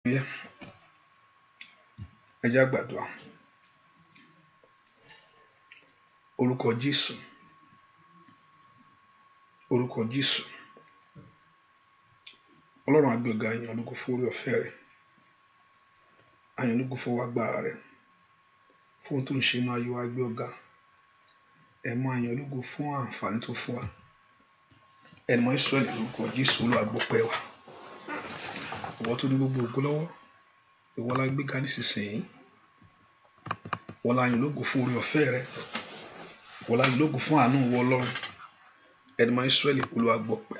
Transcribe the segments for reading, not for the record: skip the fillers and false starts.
Ẹ jẹ́ á gbàdúrà. Orúkọ Jésù, orúkọ Jésù. Ọlọ́run á gbé ọ̀gá, yìn ọ́ lógo fún oore ọ̀fẹ́ rẹ̀, a yìn ọ́ lógo fún agbára rẹ̀, fún ohun tó ń ṣe inú ayé wa, gbé ọ̀gá. Ẹ máa yìn ọ́ lógo fún àǹfààní tó fún wa. Ẹni mọ́ Ísírẹ́lì, lórúkọ Jésù, Olúwa gbọpẹ́ wa. Ìwọ tó ní gbogbo ògo lọ́wọ́, ìwọ la gbéga nísinsìnyí. Ìwọ la yìn lógo fún oore ọ̀fẹ́ rẹ̀, ìwọ la yìn lógo fún àánú ìwọ Ọlọ́run. Ẹni mọ́ Ísírẹ́lì, Olúwa gbọpẹ́.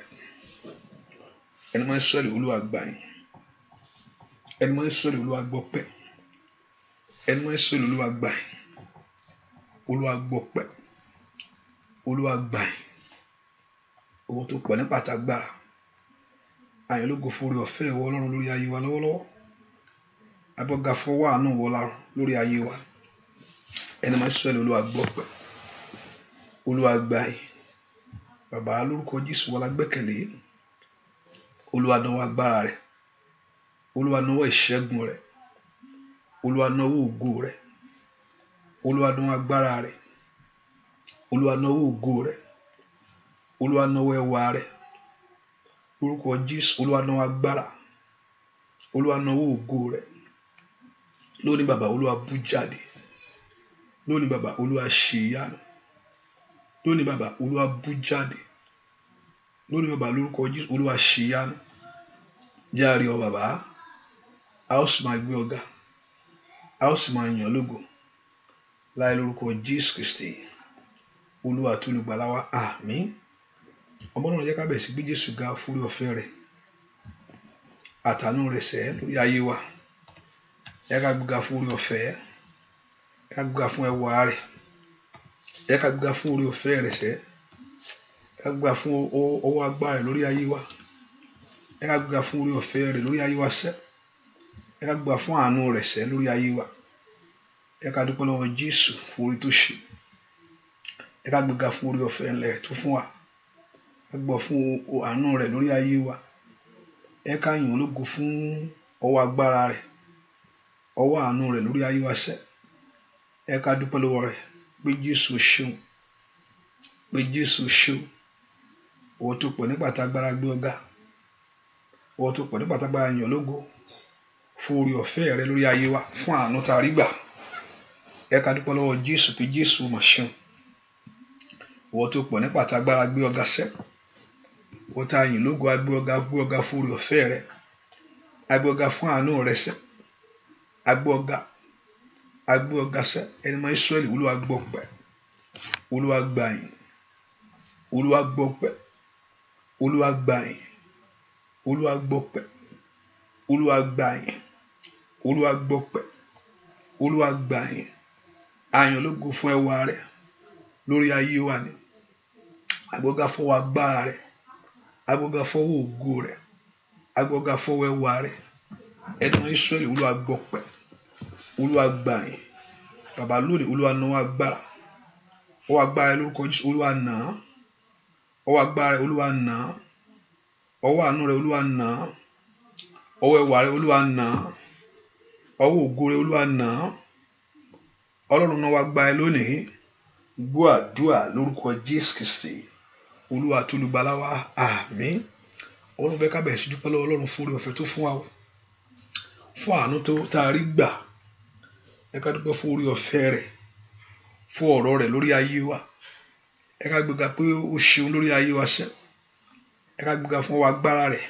Ẹni mọ́ Ísírẹ́lì, Olúwa gbàyìn. Ẹni mọ́ Ísírẹ́lì, Olúwa gbọpẹ́. Ẹni mọ́ Ísírẹ́lì, Olúwa gbàyìn. Olúwa gbọpẹ́. Olúwa gbàyìn. Owó tó pọ̀ nípa tagbára. A yìn lógo fún oore ọ̀fẹ́ ìwọ Ọlọ́run lórí ayé wa lọ́wọ́lọ́wọ́. Abọ́ga fọwọ́ àánú ìwọ Ọlọ́run lórí ayé wa. Ẹni mọ́ Ísírẹ́lì, Olúwa gbọpẹ́. Olúwa gbàyìn. Bàbá, lórúkọ Jésù, wa la gbẹ́kẹ̀lé. Olúwa nawọ́ agbára rẹ̀, Olúwa nawọ́ ìṣẹ́gun rẹ̀, Olúwa nawọ́ ògo rẹ̀, Olúwa nawọ́ agbára rẹ̀, Olúwa nawọ́ ògo rẹ̀, Olúwa nawọ́ ẹwà rẹ̀. Lórúkọ Jésù, Olúwa nawọ́ agbára, Olúwa nawọ́ ògo rẹ̀. Lónìí bàbá, Olúwa bú jáde. Lónìí bàbá, Olúwa ṣe ìyanu. Lónìí bàbá, Olúwa bú jáde. Lónìí bàbá, lórúkọ Jésù, Olúwa ṣe ìyanu. Járe ọ bàbá, a ó sì máa gbé ọ̀gá, a ó sì máa yìn ọ́ lógo láì lórúkọ Jésù Kristi, Olúwa àti olùgbàlà wa. Àmín. Ọmọ náà jẹ́ ká bẹ̀rẹ̀ sí gbé Jésù ga fún oore ọ̀fẹ́ rẹ̀ àtàánú rẹ̀ sẹ́ lórí ayé wa. Ẹ ká gbéga fún oore ọ̀fẹ́, ẹ ká gbéga fún ẹwà rẹ̀, ẹ ká gbéga fún oore ọ̀fẹ́ rẹ̀ sẹ́, ẹ ká gbéga fún ọwọ́ agbára rẹ̀ lórí ayé wa. Ẹ ká gbéga fún oore ọ̀fẹ́ rẹ̀ lórí ayé wa sẹ́, ẹ ká gbéga fún àánú rẹ̀ sẹ́ lórí ayé wa. Ẹ ká dúpẹ́ lọ́wọ́ Jésù fún oore tó ṣe. Ẹ ká gbéga fún oore ọ̀fẹ́ rẹ̀ tó fún wa. Ẹ gbọ́ fún àánú rẹ̀ lórí ayé wa. Ẹ ká yìn ológo fún ọwọ́ agbára rẹ̀, ọwọ́ àánú rẹ̀ lórí ayé wa sẹ́. Ẹ ká dúpẹ́ lọ́wọ́ rẹ̀ pé Jésù ṣeun, pé Jésù ṣeun. Owó tó pọ̀ nípa tagbára gbé ọ̀gá, owó tó pọ̀ nípa tagbára yìn ológo fún oore ọ̀fẹ́ rẹ̀ lórí ayé wa, fún àánú tá a rí gbà. Ẹ ká dúpẹ́ lọ́wọ́ Jésù pé Jésù mà ṣeun. Owó tó pọ̀ nípa tagbára gbé ọ̀gá sẹ́. Owó tá a yìn lógo, a gbé ọ̀gá fún oore ọ̀fẹ́ rẹ̀, a gbé ọ̀gá fún àánú rẹ̀ sẹ́, a gbé ọ̀gá sẹ́. Ẹni mọ́ Ísírẹ́lì, Olúwa gbọpẹ́, Olúwa gbàyìn, Olúwa gbọpẹ́, Olúwa gbàyìn, Olúwa gbọpẹ́, Olúwa gbàyìn, Olúwa gbọpẹ́, Olúwa gbàyìn. A yìn ológo fún ẹwà rẹ̀ lórí ayé wa ni. A gbé ọ̀gá fọwọ́ agbára rẹ̀, a gbé ọ̀gá fọwọ́ ògo rẹ̀, a gbé ọ̀gá fọwọ́ ẹwà rẹ̀. Ẹni mọ́ Ísírẹ́lì, Olúwa gbọpẹ́, Olúwa gbàyìn. Bàbá, lónìí Olúwa nawọ́ agbára, ọwọ́ agbára lórúkọ Jésù, Olúwa nà án. Ọwọ́ agbára rẹ̀, Olúwa nà án. Ọwọ́ àánú rẹ̀, Olúwa nà án. Ọwọ́ ẹwà rẹ̀, Olúwa nà án. Ọwọ́ ògo rẹ̀, Olúwa nà án. Ọlọ́run nawọ́ agbára lónìí. Gbọ́ àdúrà lórúkọ Jésù Kristi, Olúwa àti olùgbàlà wa. Àmín. Ọlọ́run fẹ́ ká bẹ̀rẹ̀ sí dúpẹ́ lọ́wọ́ Ọlọ́run fún oore ọ̀fẹ́ tó fún wa, fún àánú tó tá a rí gbà. Ẹ ká dúpẹ́ fún oore ọ̀fẹ́ rẹ̀, fún ọ̀rọ̀ rẹ̀ lórí ayé wa. Ẹ ká gbéga pé ó ṣeun lórí ayé wa sẹ́. Ẹ ká gbéga fún ọwọ́ agbára rẹ̀,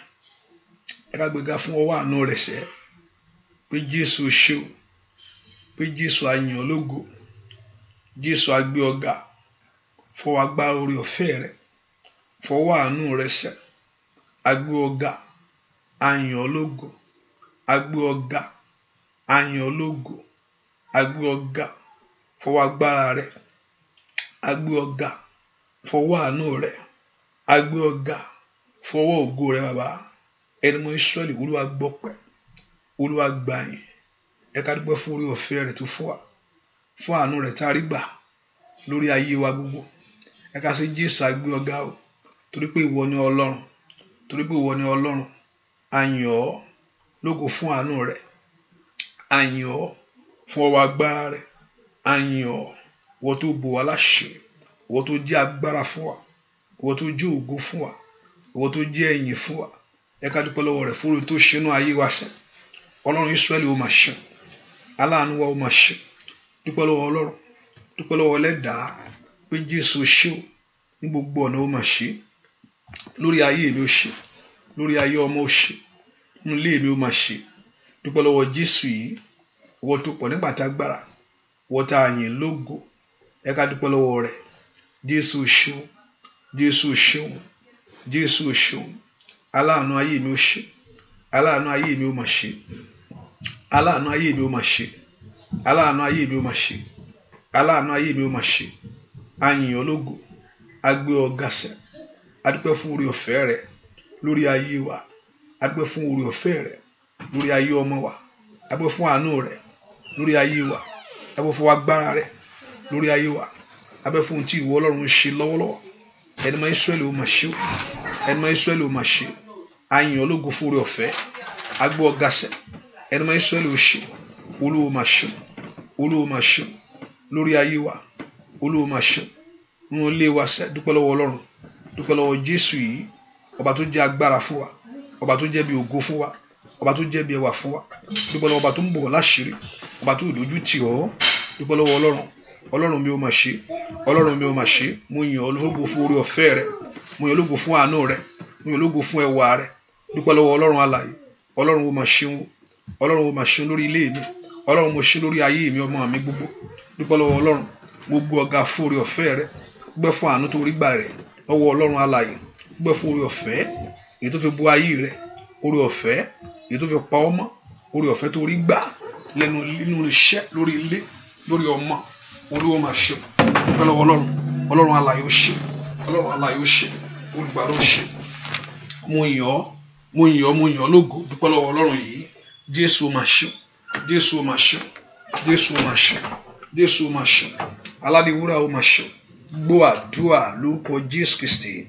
ẹ ká gbéga fún ọwọ́ àánú rẹ̀ sẹ́. Pé Jésù ṣeun, pé Jésù a yìn ọ́ lógo, Jésù a gbé ọ̀gá fọwọ́ agbára oore ọ̀fẹ́ rẹ̀, fọwọ́ àánú rẹ̀ sẹ́. A gbé ọ̀gá, a yìn ọ́ lógo, a gbé ọ̀gá, a yìn ọ́ lógo, a gbé ọ̀gá fọwọ́ agbára rẹ̀, a gbé ọ̀gá fọwọ́ àánú rẹ̀, a gbé ọ̀gá fọwọ́ ògo rẹ̀. Bàbá, ẹni mọ́ Ísírẹ́lì, Olúwa gbọpẹ́, Olúwa gbàyìn. Ẹ ká dúpẹ́ fún oore ọ̀fẹ́ rẹ̀ tó fún wa, fún àánú rẹ̀ tá a rí gbà lórí ayé wa gbogbo. Ẹ ká ṣe Jésù a gbé ọ̀gá o, torí pé ìwọ ni Ọlọ́run, torí pé ìwọ ni Ọlọ́run. A yìn ọ́, lógo fún àánú rẹ̀, a yìn ọ́ fún ọwọ́ agbára rẹ̀, a yìn ọ́ ìwọ tó bò wá láṣìírí, ìwọ tó jẹ́ agbára fún wa, ìwọ tó jẹ́ ògo fún wa, ìwọ tó jẹ́ ẹ̀yìn fún wa. Ẹ ká dúpẹ́ lọ́wọ́ rẹ̀ fún oore tó ṣe nínú ayé wa sẹ́. Ọlọ́run Ísírẹ́lì ó máa ṣe, aláàánú wa ó máa ṣe. Dúpẹ́ lọ́wọ́ Ọlọ́run, dúpẹ́ lọ́wọ́ Ẹlẹ́dàá pé Jésù ṣe ó ní gbogbo ọ̀nà ó máa ṣe. Lórí ayé mi ó ṣe, lórí ayé ọmọ ó ṣe, nínú ilé mi ó máa ṣe. Dúpẹ́ lọ́wọ́ Jésù yìí, ìwọ tó pọ̀ nígbà tá agbára, ìwọ tá a yìn lógo. Ẹ ká dúpẹ́ lọ́wọ́ rẹ̀. Jésù ṣe ó, Jésù ṣe ó, Jésù ṣe ó. Aláàánú ayé mi ó ṣe, aláàánú ayé mi ó máa ṣe, aláàánú ayé mi ó máa ṣe, aláàánú ayé mi ó máa ṣe, aláàánú ayé mi ó máa ṣe. A yìn ọ́ lógo, a gbé ọ ga sẹ́. A dúpẹ́ fún oore ọ̀fẹ́ rẹ̀ lórí ayé wa, a dúpẹ́ fún oore ọ̀fẹ́ rẹ̀ lórí ayé ọmọ wa, a dúpẹ́ fún àánú rẹ̀ lórí ayé wa, a dúpẹ́ fún agbára rẹ̀ lórí ayé wa, a dúpẹ́ fún ohun tí ìwọ Ọlọ́run ń ṣe lọ́wọ́lọ́wọ́. Ẹni mọ́ Ísírẹ́lì ó máa ṣe ó, ẹni mọ́ Ísírẹ́lì ó máa ṣe. A yìn ọ́ lógo fún oore ọ̀fẹ́, a gbé ọ ga sẹ́. Ẹni mọ́ Ísírẹ́lì ó ṣe, Olúwa máa ṣe, Olúwa máa ṣe lórí ayé wa, Olúwa máa ṣe nínú ilé wa sẹ́. Dúpẹ́ lọ́wọ́ Ọlọ́run, dúpẹ́ lọ́wọ́ Jésù yìí, ọba tó jẹ́ agbára fún wa, ọba tó jẹ́ bí ògo fún wa, ọba tó jẹ́ bí ẹwà fún wa. Dúpẹ́ lọ́wọ́ ọba tó ń bọ̀ láṣìírí, ọba tó dojú tì ọ́. Dúpẹ́ lọ́wọ́ Ọlọ́run, Ọlọ́run mi ó máa ṣe, Ọlọ́run mi ó máa ṣe. Mo yìn ọ́ lógo fún oore ọ̀fẹ́ rẹ̀, mo yìn ọ́ lógo fún àánú rẹ̀, mo yìn ọ́ lógo fún ẹwà rẹ̀. Dúpẹ́ lọ́wọ́ Ọlọ́run alààyè, Ọlọ́run ó máa ṣeun, Ọlọ́run ó máa ṣeun lórí ilé mi, Ọlọ́run mo ṣe lórí ayé mi, ọmọ mi gbogbo. Dúpẹ́ lọ́wọ́ Ọlọ́run, mo gbé ọ̀gá fún oore ọ̀fẹ́ rẹ̀, dúpẹ́ fún àánú tó rí gbà rẹ̀ lọ́wọ́ Ọlọ́run alààyè. Dúpẹ́ fún oore ọ̀fẹ́ èyí tó fi bò ayé rẹ̀, oore ọ̀fẹ́ èyí tó fi pa ọ́ mọ́, oore ọ̀fẹ́ tó rí gbà lẹ́nu nínú iṣẹ́, lórí ilé, lórí ọmọ. Olúwa máa ṣe. Dúpẹ́ lọ́wọ́ Ọlọ́run, Ọlọ́run alààyè ó ṣe, Ọlọ́run alààyè ó ṣe, olùgbàlà ó ṣe. Mo yìn ọ́, mo yìn ọ́, mo yìn ọ́ lógo. Dúpẹ́ lọ́wọ́ Ọlọ́run yìí. Jésù máa ṣe, Jésù máa ṣe, Jésù máa ṣe, Jésù máa ṣe. Aládìwúrà ó máa ṣe. Gbọ́ àdúrà lórúkọ Jésù Kristi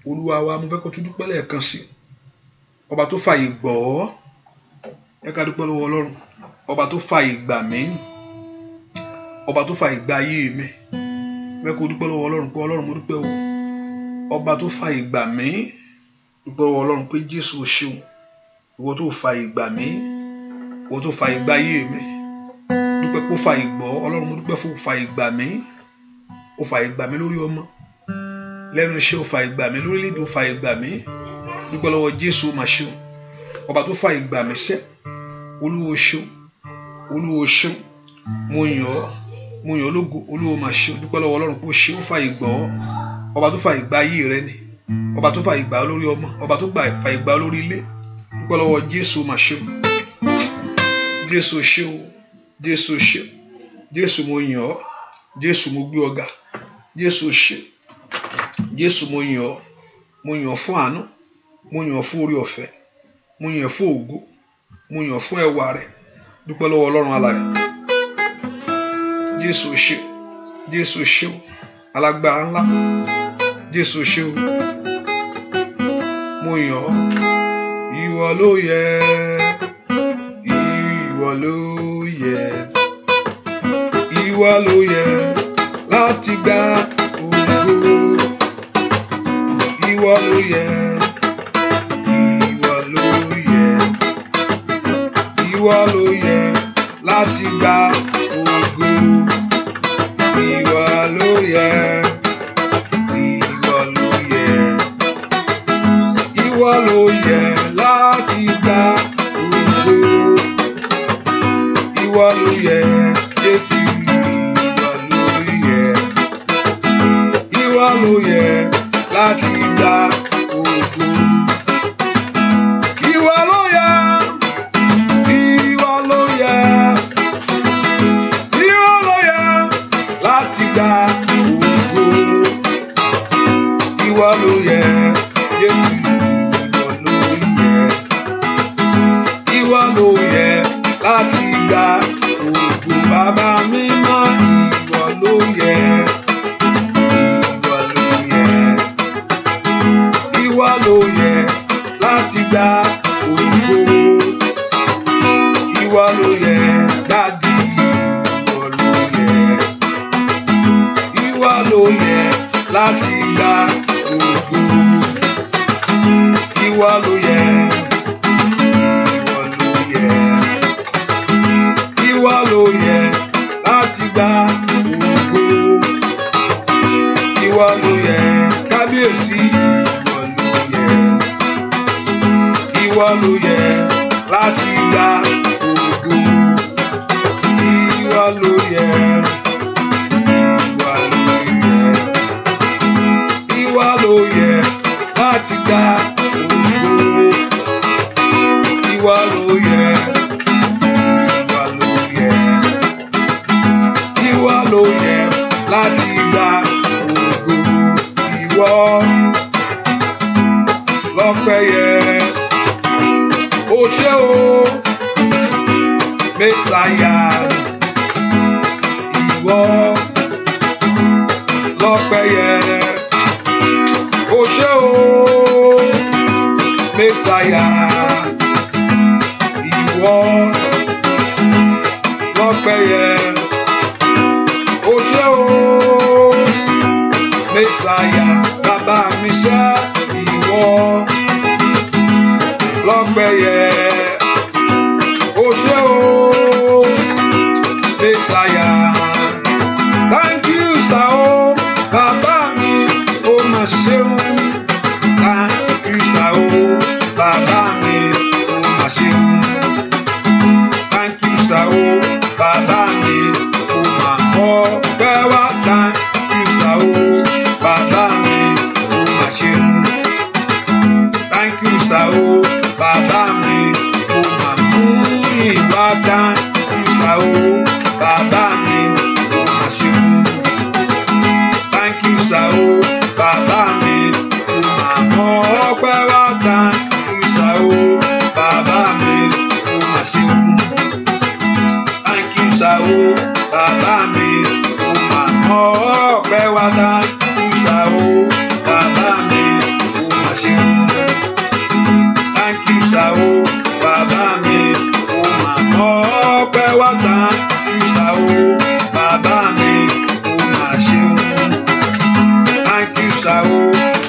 Olúwa wa. Mo fẹ́ kó tún dúpẹ́ lẹ́ẹ̀kan sí ọba tó fààyè gbọ́ ọ́. Ẹ ká dúpẹ́ lọ́wọ́ Ọlọ́run, ọba tó fààyè gbà mí, ọba tó fààyè gbà ayé mi. Mo fẹ́ kó dúpẹ́ lọ́wọ́ Ọlọ́run pé Ọlọ́run mo dúpẹ́ o, ọba tó fààyè gbà mí. Dúpẹ́ lọ́wọ́ Ọlọ́run pé Jésù o ṣeun, ìwọ tó fààyè gbà mí, ìwọ tó fààyè gbà ayé mi. Dúpẹ́ pé ó fààyè gbọ́. Ọlọ́run mo dúpẹ́ fún fààyè gbà mí. Ó fààyè gbà mí lórí ọmọ, lẹ́nu iṣẹ́, ó fààyè gbà mí lórí lédè, ó fààyè gbà mí. Dúpẹ́ lọ́wọ́ Jésù ó máa ṣeun, ọba tó fààyè gbà mí sẹ́. Olúwa o ṣeun, Olúwa o ṣeun. Mo yìn ọ́, mo yìn ọ́ lógo. Olúwa máa ṣeun. Dúpẹ́ lọ́wọ́ Ọlọ́run pé ó ṣe, ó fààyè gbọ́, ọba tó fààyè gbà ayé rẹ ni, ọba tó fààyè gbà lórí ọmọ, ọba tó fààyè gbà lórí ilé. Dúpẹ́ lọ́wọ́ Jésù máa ṣeun. Jésù ṣeun, Jésù ṣeun, Jésù mo yìn ọ́, Jésù mo gbé ọ ga, Jésù ṣe, Jésù mo yìn ọ́, mo yìn ọ́ fún àánú, mo yìn ọ́ fún oore ọ̀fẹ́, mo yìn ọ́ fún ògo, mo yìn ọ́ fún ẹwà rẹ̀. Dúpẹ́ lọ́wọ́ Ọlọ́run alààyè. Jésù ṣe, Jésù ṣe, alágbára ńlá. Jésù ṣe, mo yìn ọ́. Ìwọ ló yẹ, ìwọ ló yẹ, ìwọ ló yẹ láti gba ògo. Ìwọ ló yẹ, ìwọ ló yẹ, ìwọ ló yẹ láti gba ògo. Ìwọ ló yẹ, ìwọ ló yẹ, ìwọ ló yẹ láti gba ògo. Ìwọ ló yẹ, Jésù. Ìwọ ló yẹ láti gba ògo. Ìwọ ló yẹ, ìwọ ló yẹ, ìwọ ló yẹ láti gba ògo. Ìwọ ló yẹ, Jésù. Ìwọ ló yẹ, ìwọ ló yẹ láti gba ògo. ìwọ ló yẹ dádì, ìwọ ló yẹ, ìwọ ló yẹ láti gba ògo, ìwọ ló yẹ, ìwọ ló yẹ, ìwọ ló yẹ láti gba ògo, ìwọ ló yẹ kábíyèsí, ìwọ ló yẹ, ìwọ ló yẹ láti gba ògo, ìwọ ló yẹ, ìwọ ló yẹ, ìwọ ló yẹ láti gba ògo, ìwọ ló yẹ, ìwọ ló yẹ, ìwọ ló yẹ láti gba ògo, ìwọ lọ́pẹ́ yẹ. Ó ṣé o Mẹ́sáyà, ìwọ lọ́pẹ́ yẹ. Ó ṣé o Mẹ́sáyà, ìwọ lọ́pẹ́ yẹ. Ó ṣé o Mẹ́sáyà, bàbá mi ṣá, ìwọ lọ́pẹ́ yẹ. Ó ṣé o Mẹ́sáyà, thank you sir o bàbá mi, ó mà ṣeun, thank you sir o bàbá mi, ó mà ṣeun, thank you sir o bàbá mi, ó mà ọpẹ́ wá, thank you sir o bàbá mi, ó mà ṣeun, thank you sir o bàbá mi, ó mà mú ìwà, thank you sir o bàbá mi, ó mà ṣeun, thank you sir o bàbá mi, ó mà mọ ọpẹ́ wá, thank you sir o bàbá mi, ó mà ṣeun, thank you sir o bàbá mi, ó mà mọ ọpẹ́ wá, thank you sir o bàbá mi, ó mà ṣeun, thank you sir o bàbá mi, ó mà mọ ọpẹ́ wá, thank you sir o bàbá mi, ó mà ṣeun, thank you sir o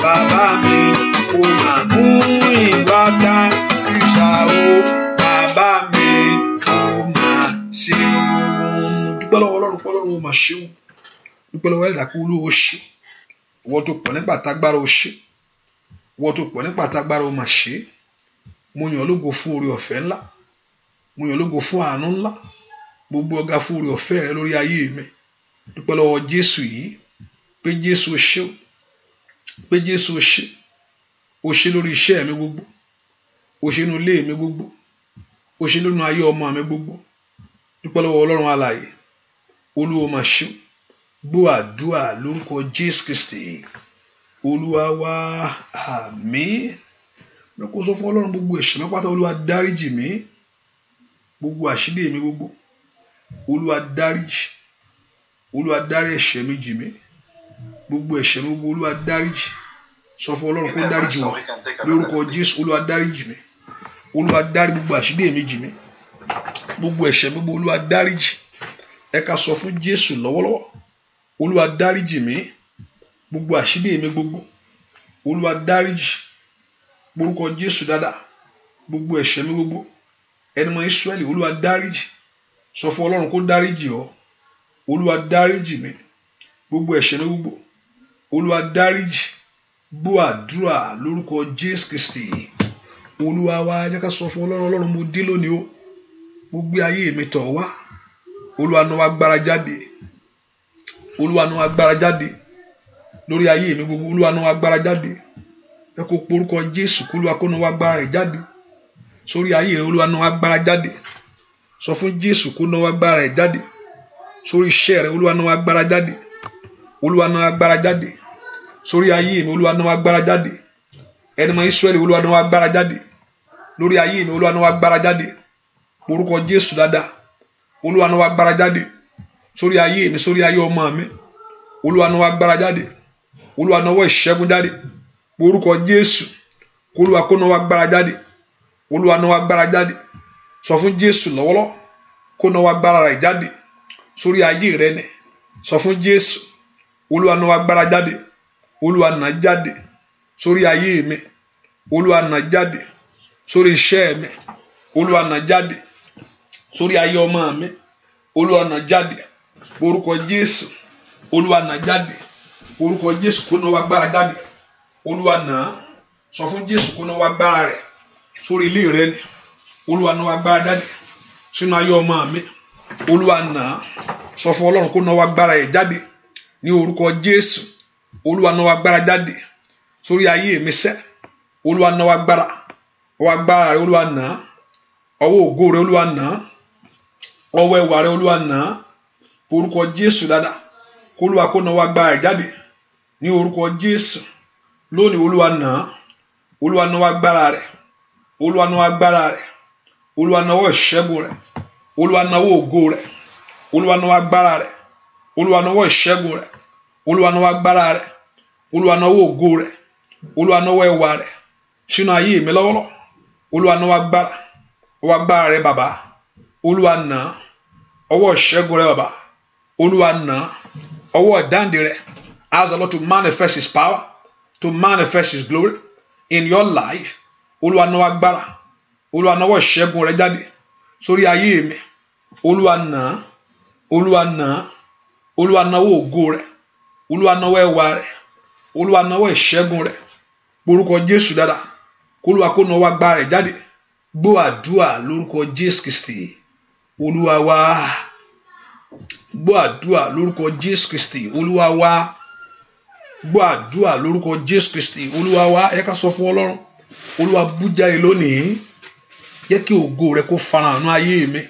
bàbá mi, ó mà mú ìwà, thank you sir o bàbá mi, ó mà ṣeun. Dúpẹ́ lọ́wọ́ Ọlọ́run pé Ọlọ́run ó mà ṣeun. Dúpẹ́ lọ́wọ́ ẹ̀dá kú olówó ṣe. Ìwọ tó pọ̀ nípa tágbára ó ṣe. Ìwọ tó pọ̀ nípa tágbára ó mà ṣe. Mo yàn lógo fún oore ọ̀fẹ́ ńlá. Mo yàn lógo fún àánú ńlá. Gbogbo ọ̀gá fún oore ọ̀fẹ́ rẹ lórí ayé mi. Dúpẹ́ lọ́wọ́ Jésù yìí pé Jésù ó ṣe o. Pé Jésù ó ṣe. Ó ṣe lórí iṣẹ́ mi gbogbo. Ó ṣe nínú ilé mi gbogbo. Ó ṣe nínú ayé ọmọ mi gbogbo. Dúpẹ́ lọ́wọ́ Ọlọ́run alààyè. Olúwa mà ṣe. Gbọ́ àdúrà lórúkọ Jésù Kristi. Olúwa wa, àmín. Lọ́kọ́ sọ fún Ọlọ́run gbogbo ẹ̀ṣẹ̀ mi pátá, Olúwa dáríjì mi. Gbogbo àṣírí mi gbogbo, Olúwa dáríjì. Olúwa dárí ẹ̀ṣẹ̀ mi jì mí. Gbogbo ẹ̀ṣẹ̀ mi gbogbo, Olúwa dáríjì. Sọ fún Ọlọ́run kó dáríjì wá lórúkọ Jésù. Olúwa dáríjì mi. Olúwa dárí gbogbo àṣírí mi jì mí. Gbogbo ẹ̀ṣẹ̀ mi gbogbo, Olúwa dáríjì. Ẹ ká sọ fún Jésù lọ́wọ́lọ́wọ́. Olúwa dáríjì mi. Gbogbo àṣírí mi gbogbo, Olúwa dáríjì. Orúkọ Jésù dáadáa. Gbogbo ẹ̀ṣẹ̀ mi gbogbo, ẹni mọ Ísírẹ́lì, Olúwa dáríjì. Sọ fún Ọlọ́run kó dáríjì ọ́. Olúwa dáríjì mi. Gbogbo ẹ̀ṣẹ̀ mi gbogbo, Olúwa dáríjì. Gbọ́ àdúrà lórúkọ Jésù Kristi. Olúwa wa, jẹ́ ká sọ fún Ọlọ́run, Ọlọ́run mo dé lónìí o. Mo gbé ayé mi tọ̀ wá. Olúwa náà wá gbára jáde. Olúwa náà wá gbára jáde lórí ayé mi gbogbo. Olúwa náà wá gbára jáde. Ẹ kó porúkọ Jésù kó Olúwa kó náà wá gbára rẹ̀ jáde sórí ayé rẹ̀. Olúwa náà wá gbára jáde. Sọ fún Jésù kó náà wá gbára rẹ̀ jáde sórí iṣẹ́ rẹ̀. Olúwa náà wá gbára jáde. Olúwa náà wá gbára jáde sórí ayé mi. Olúwa náà wá gbára jáde. Ẹni mọ Ísírẹ́lì, Olúwa náà wá gbára jáde lórí ayé mi. Olúwa náà wá gbára jáde. Porúkọ Jésù dáadáa. Olúwa náà wá gbára jáde sórí ayé mi, sórí ayé ọmọ mi. Olúwa náà wá gbára jáde. Olúwa náà wá ìṣẹ́gun jáde. Porúkọ Jésù. Olúwa kó náà wá gbára jáde. Olúwa náà wá gbára jáde sọ fún Jésù lọ́wọ́lọ́wọ́ kó náwó agbára rẹ̀ jáde sórí ayé rẹ ni. Sọ fún Jésù, Olúwa náwó agbára jáde, Olúwa nà jáde sórí ayé mi, Olúwa nà jáde sórí iṣẹ́ mi, Olúwa nà jáde sórí ayé ọmọ mi, Olúwa nà jáde orúkọ Jésù, Olúwa nà jáde orúkọ Jésù kó náwó agbára jáde, Olúwa nà. Sọ fún Jésù kó náwó agbára rẹ̀ sórí ilé rẹ ni, Olúwa náwó agbára jáde sínú ayé ọmọ mi, Olúwa nà. Sọ fún Ọlọ́run kó náwó agbára rẹ̀ jáde ní orúkọ Jésù, Olúwa náwó agbára jáde sórí ayé mi sẹ́, Olúwa náwó agbára, ọwọ́ agbára rẹ̀ Olúwa nà, ọwọ́ ògo rẹ̀ Olúwa nà, ọwọ́ ẹwà rẹ̀ Olúwa nà orúkọ Jésù dáadáa, kó Olúwa kó náwó agbára rẹ̀ jáde ní orúkọ Jésù lónìí. Olúwa nà, Olúwa náwó agbára rẹ̀, Olúwa náwó agbára rẹ̀, Olúwa náwó ìṣẹ́gun rẹ̀, Olúwa náwó ògo rẹ̀, Olúwa náwó agbára rẹ̀, Olúwa náwó ìṣẹ́gun rẹ̀, Olúwa náwó agbára rẹ̀, Olúwa náwó ògo rẹ̀, Olúwa náwó ẹwà rẹ̀ sínú ayé mi lọ́wọ́lọ́wọ́. Olúwa náwó agbára, ọwọ́ agbára rẹ̀ bàbá, Olúwa nà, ọwọ́ ìṣẹ́gun rẹ̀ bàbá, Olúwa nà, ọwọ́ ìdáǹdè rẹ̀. Ask the Lord to manifest His power, to manifest His glory in your life. Olúwa náwó agbára, Olúwa náwó ìṣẹ́gun rẹ̀ jáde sórí ayé mi, Olúwa nà, Olúwa nà, Olúwa náwó ògo rẹ̀, Olúwa náwó ẹwà rẹ̀, Olúwa náwó ìṣẹ́gun rẹ̀ orúkọ Jésù dáadáa, kó Olúwa kó náwó agbára rẹ̀ jáde. Gbọ́ àdúrà lórúkọ Jésù Kristi Olúwa wa. Gbọ́ àdúrà lórúkọ Jésù Kristi Olúwa wa. Gbọ́ àdúrà lórúkọ Jésù Kristi Olúwa wa. Ẹ ká sọ fún Ọlọ́run, Olúwa bú jáde lónìí, jẹ́ kí ògo rẹ̀ kó farahàn ní ayé mi.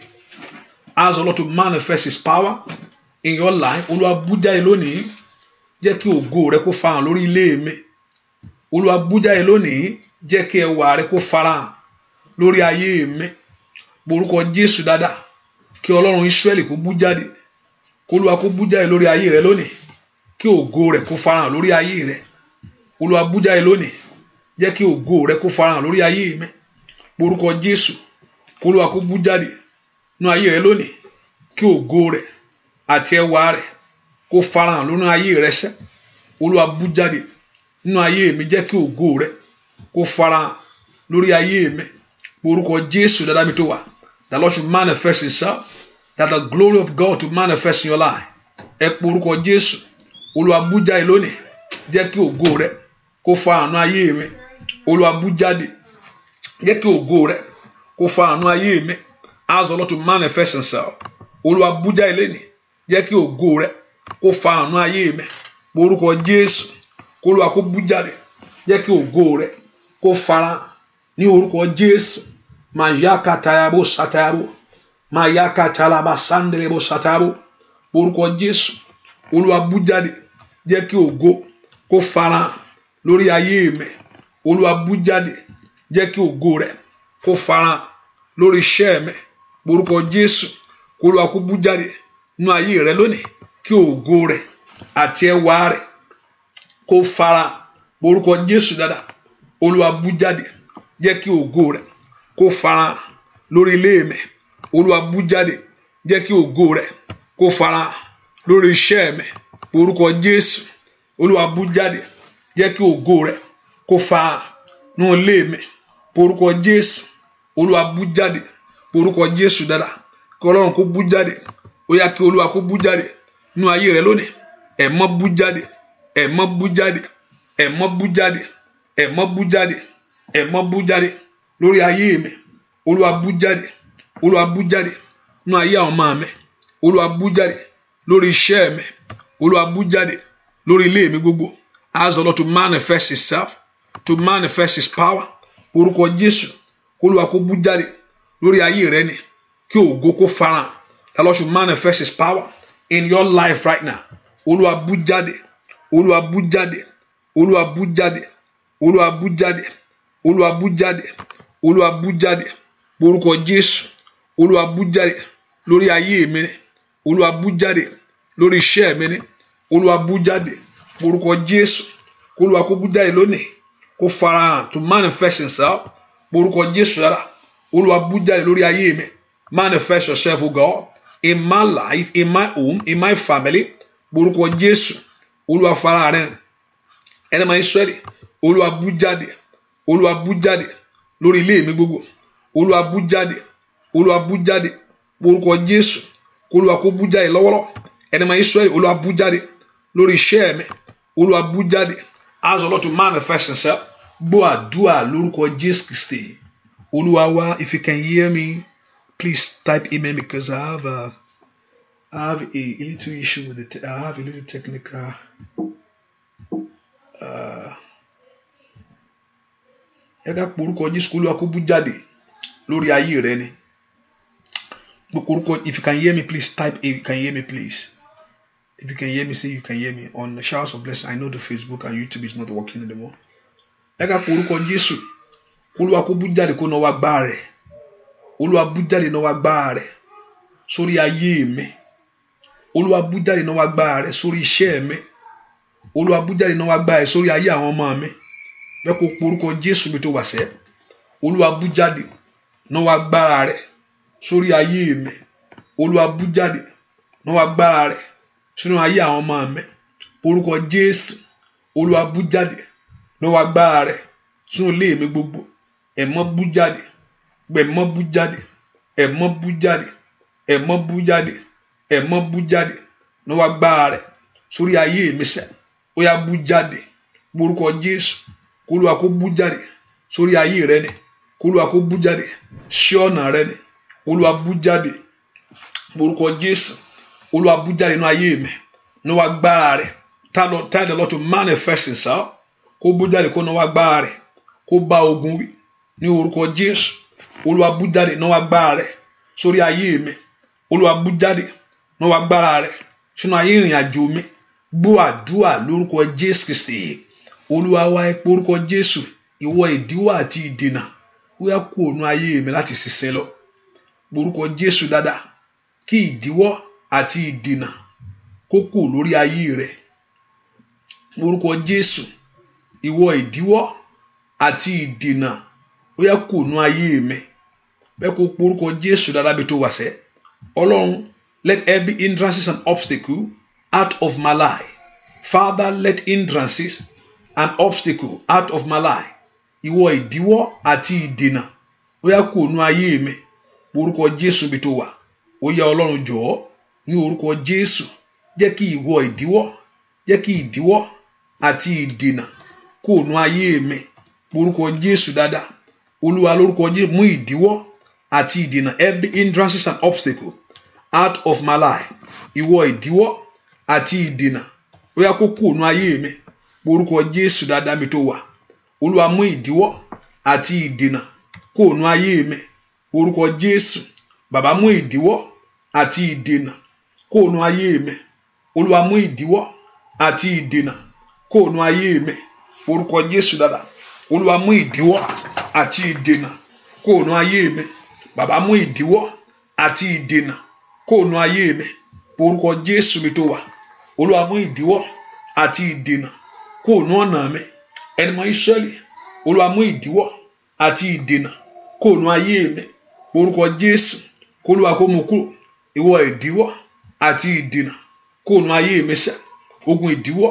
Ask the Lord to manifest His power in your life. Olúwa bú jáde lónìí, jẹ́ kí ògo rẹ̀ kó farahàn lórí ilé mi. Olúwa bú jáde lónìí, jẹ́ kí ẹwà rẹ̀ kó farahàn lórí ayé mi. Orúkọ Jésù dáadáa, kí Ọlọ́run Ísírẹ́lì kó bú jáde, kó Olúwa kó bú jáde lórí ayé rẹ̀ lónìí, kí ògo rẹ̀ kó farahàn lórí ayé rẹ̀. Olúwa bú jáde lónìí, jẹ́ kí ògo rẹ̀ kó farahàn lórí ayé mi. Orúkọ Jésù, kó Olúwa kó bú jáde nínú ayé rẹ̀ lónìí, kí ògo rẹ̀ àti ẹwà rẹ̀ kó farahàn lórí ayé rẹ̀ sẹ́. Olúwa bú jáde nínú ayé mi, jẹ́ kí ògo rẹ̀ kó farahàn lórí ayé mi. Orúkọ Jésù dáadáa mi tó wà. The Lord should manifest Himself, that the glory of God to manifest in your life. Ẹ pé orúkọ Jésù, Olúwa bú jáde lónìí, jẹ́ kí ògo rẹ̀ kó farahàn nínú ayé mi. Olúwa bú jáde, jẹ́ kí ògo rẹ̀ kó farahàn nínú ayé mi. Ask the Lord to manifest Himself. Olúwa bú jáde lónìí, jẹ́ kí ògo rẹ̀ kó farahàn nínú ayé mi. Orúkọ Jésù, kó Olúwa kó bú jáde, jẹ́ kí ògo rẹ̀ kó farahàn ní orúkọ Jésù. Mayaka tayabo satayabo, mayaka talaba sandelebo satayabo. Orúkọ Jésù, Olúwa bú jáde, jẹ́ kí ògo kó farahàn lórí ayé mi. Olúwa bú jáde, jẹ́ kí ògo rẹ̀ kó farahàn lórí iṣẹ́ mi. Orúkọ Jésù, kó Olúwa kó bú jáde nínú ayé rẹ lónìí, kí ògo rẹ̀ àti ẹwà rẹ̀ kó farahàn. Orúkọ Jésù dáadáa, Olúwa bú jáde, jẹ́ kí ògo rẹ̀ kó farahàn lórí ilé mi. Olúwa bú jáde, jẹ́ kí ògo rẹ̀ kó farahàn lórí iṣẹ́ mi. Orúkọ Jésù, Olúwa bú jáde, jẹ́ kí ògo rẹ̀ kó farahàn nínú ilé mi. Orúkọ Jésù, Olúwa bú jáde. Orúkọ Jésù dáadáa, kí Ọlọ́run kó bú jáde. Ó yá kí Olúwa kó bú jáde nínú ayé rẹ lónìí. Ẹ̀mọ́ bú jáde, ẹ̀mọ́ bú jáde, ẹ̀mọ́ bú jáde, ẹ̀mọ́ bú jáde, ẹ̀mọ́ bú jáde lórí ayé mi. Olúwa bú jáde, Olúwa bú jáde nínú ayé àwọn ọmọ mi. Olúwa bú jáde lórí iṣẹ́ mi. Olúwa bú jáde lórí ilé mi gbogbo. Ask the Lord to manifest Himself, to manifest His power. Orúkọ Jésù, Olúwa kó bú jáde lórí ayé rẹ ni, kí ògo kó farahàn. The Lord should manifest His power in your life right now. Olúwa bú jáde, Olúwa bú jáde, Olúwa bú jáde, Olúwa bú jáde, Olúwa bú jáde, Olúwa bú jáde. Orúkọ Jésù, Olúwa bú jáde lórí ayé mi ni. Olúwa bú jáde lórí iṣẹ́ mi ni. Olúwa bú jáde. Orúkọ Jésù, Olúwa kó bú jáde lónìí, kó farahàn, to manifest Himself. Orúkọ Jésù dára, Olúwa bú jáde lórí ayé mi. Manifest yourself, O God, in my life, in my home, in my family. Orúkọ Jésù. Olúwa fara rẹ̀. Ẹni máa ń Ísírẹ́lì. Olúwa bú jáde. Olúwa bú jáde lórí ilé mi gbogbo. Olúwa bú jáde. Olúwa bú jáde. Orúkọ Jésù. Olúwa kó bú jáde lọ́wọ́lọ́wọ́. Ẹni máa ń Ísírẹ́lì. Olúwa bú jáde lórí iṣẹ́ mi. Olúwa bú jáde. Ask the Lord to manifest himself. Gbọ́ àdúrà lórúkọ Jésù Kristi. Olúwa wá, if you can hear me, please type amen, because I have a little issue with it. I have a little technical ẹ̀ka porúkọ Jésù. Olúwa kó bú jáde lórí ayé rẹ ni. If you can hear me, please type you can hear me, please. If you can hear me, say you can hear me. On the Showers of Blessing, I know the Facebook and YouTube is not working anymore. Ẹ̀ka porúkọ Jésù. Olúwa kó bú jáde kó náwó agbára rẹ̀. Olúwa bú jáde náwó agbára rẹ̀ sórí ayé mi. Olúwa bú jáde náwó agbára rẹ̀ sórí iṣẹ́ mi. Olúwa bú jáde náwó agbára rẹ̀ sórí ayé àwọn ọmọ mi. Bẹ́ẹ̀ kó porúkọ Jésù mi tó wà sẹ́. Olúwa bú jáde náwó agbára rẹ̀ sórí ayé mi. Olúwa bú jáde náwó agbára rẹ̀ sínú ayé àwọn ọmọ mi. Porúkọ Jésù. Olúwa bú jáde náwó agbára rẹ̀ sínú ilé mi gbogbo. Ẹ̀mọ́ bú jáde. Gbẹ̀mọ́ bú jáde. Ẹ̀mọ́ bú jáde. Ẹ̀mọ́ bú jáde. Ẹ̀mọ́ bú jáde náwó agbára rẹ̀ sórí ayé mi sẹ́. Ó yá bú jáde. Porúkọ Jésù. Olúwa kó bú jáde sórí ayé rẹ ni. Olúwa kó bú jáde sí ọ̀nà rẹ ni. Olúwa bú jáde. Porúkọ Jésù. Olúwa bú jáde nínú ayé mi náwó agbára rẹ̀. Tell the Lord to manifest himself. Kó bú jáde kó náwó agbára rẹ̀. Kó bá ogun wí ní orúkọ Jésù. Olúwa bú jáde náwó agbára rẹ̀ sórí ayé mi. Olúwa bú jáde náwó agbára rẹ̀ sínú ayé ìrìn àjò mi. Gbọ́ àdúrà lórúkọ Jésù Kristi. Olúwa wá, ẹ pé orúkọ Jésù. Ìwọ ìdíwọ́ àti ìdènà ó yá kúrò nínú ayé mi láti ṣiṣẹ́ lọ. Orúkọ Jésù dáadáa. Kí ìdíwọ́ àti ìdènà kó kúrò lórí ayé rẹ. Orúkọ Jésù. Ìwọ ìdíwọ́ àti ìdènà ó yá kúrò nínú ayé mi. Bẹ́ẹ̀ kó porúkọ Jésù dáadáa bí tó wà sẹ́. Ọlọ́run, let every hindrances and obstacle out of my life. Father, let hindrances and obstacle out of my life. Ìwọ ìdíwọ́ àti ìdènà ó yá kúrò nínú ayé mi. Orúkọ Jésù bí tó wà. Ó yá Ọlọ́run jọ̀ọ́ ní orúkọ Jésù. Jẹ́ kí ìdíwọ́ àti ìdènà kúrò nínú ayé mi. Orúkọ Jésù dáadáa. Olúwa lórúkọ Jésù mú ìdíwọ́ àti ìdènà, every hindrances and obstacle out of my life. Ìwọ ìdíwọ́ àti ìdènà ó yá kó kúrò nínú ayé mi. Orúkọ Jésù dáadáa mi tó wà. Olúwa mú ìdíwọ́ àti ìdènà kúrò nínú ayé mi. Orúkọ Jésù. Bàbá mú ìdíwọ́ àti ìdènà kúrò nínú ayé mi. Olúwa mú ìdíwọ́ àti ìdènà kúrò nínú ayé mi. Orúkọ Jésù dáadáa. Olúwa mú ìdíwọ́ àti ìdènà kúrò nínú ayé mi. Bàbá mú ìdíwọ́ àti ìdènà kúrò nínú ayé mi. Orúkọ Jésù mi tó wà. Olúwa mú ìdíwọ́ àti ìdènà kúrò nínú ọ̀nà mi. Ẹni mọ Ísírẹ́lì. Olúwa mú ìdíwọ́ àti ìdènà kúrò nínú ayé mi. Orúkọ Jésù. Olúwa kó mú kúrò. Ìwọ ìdíwọ́ àti ìdènà kúrò nínú ayé mi sẹ́. Ogun ìdíwọ́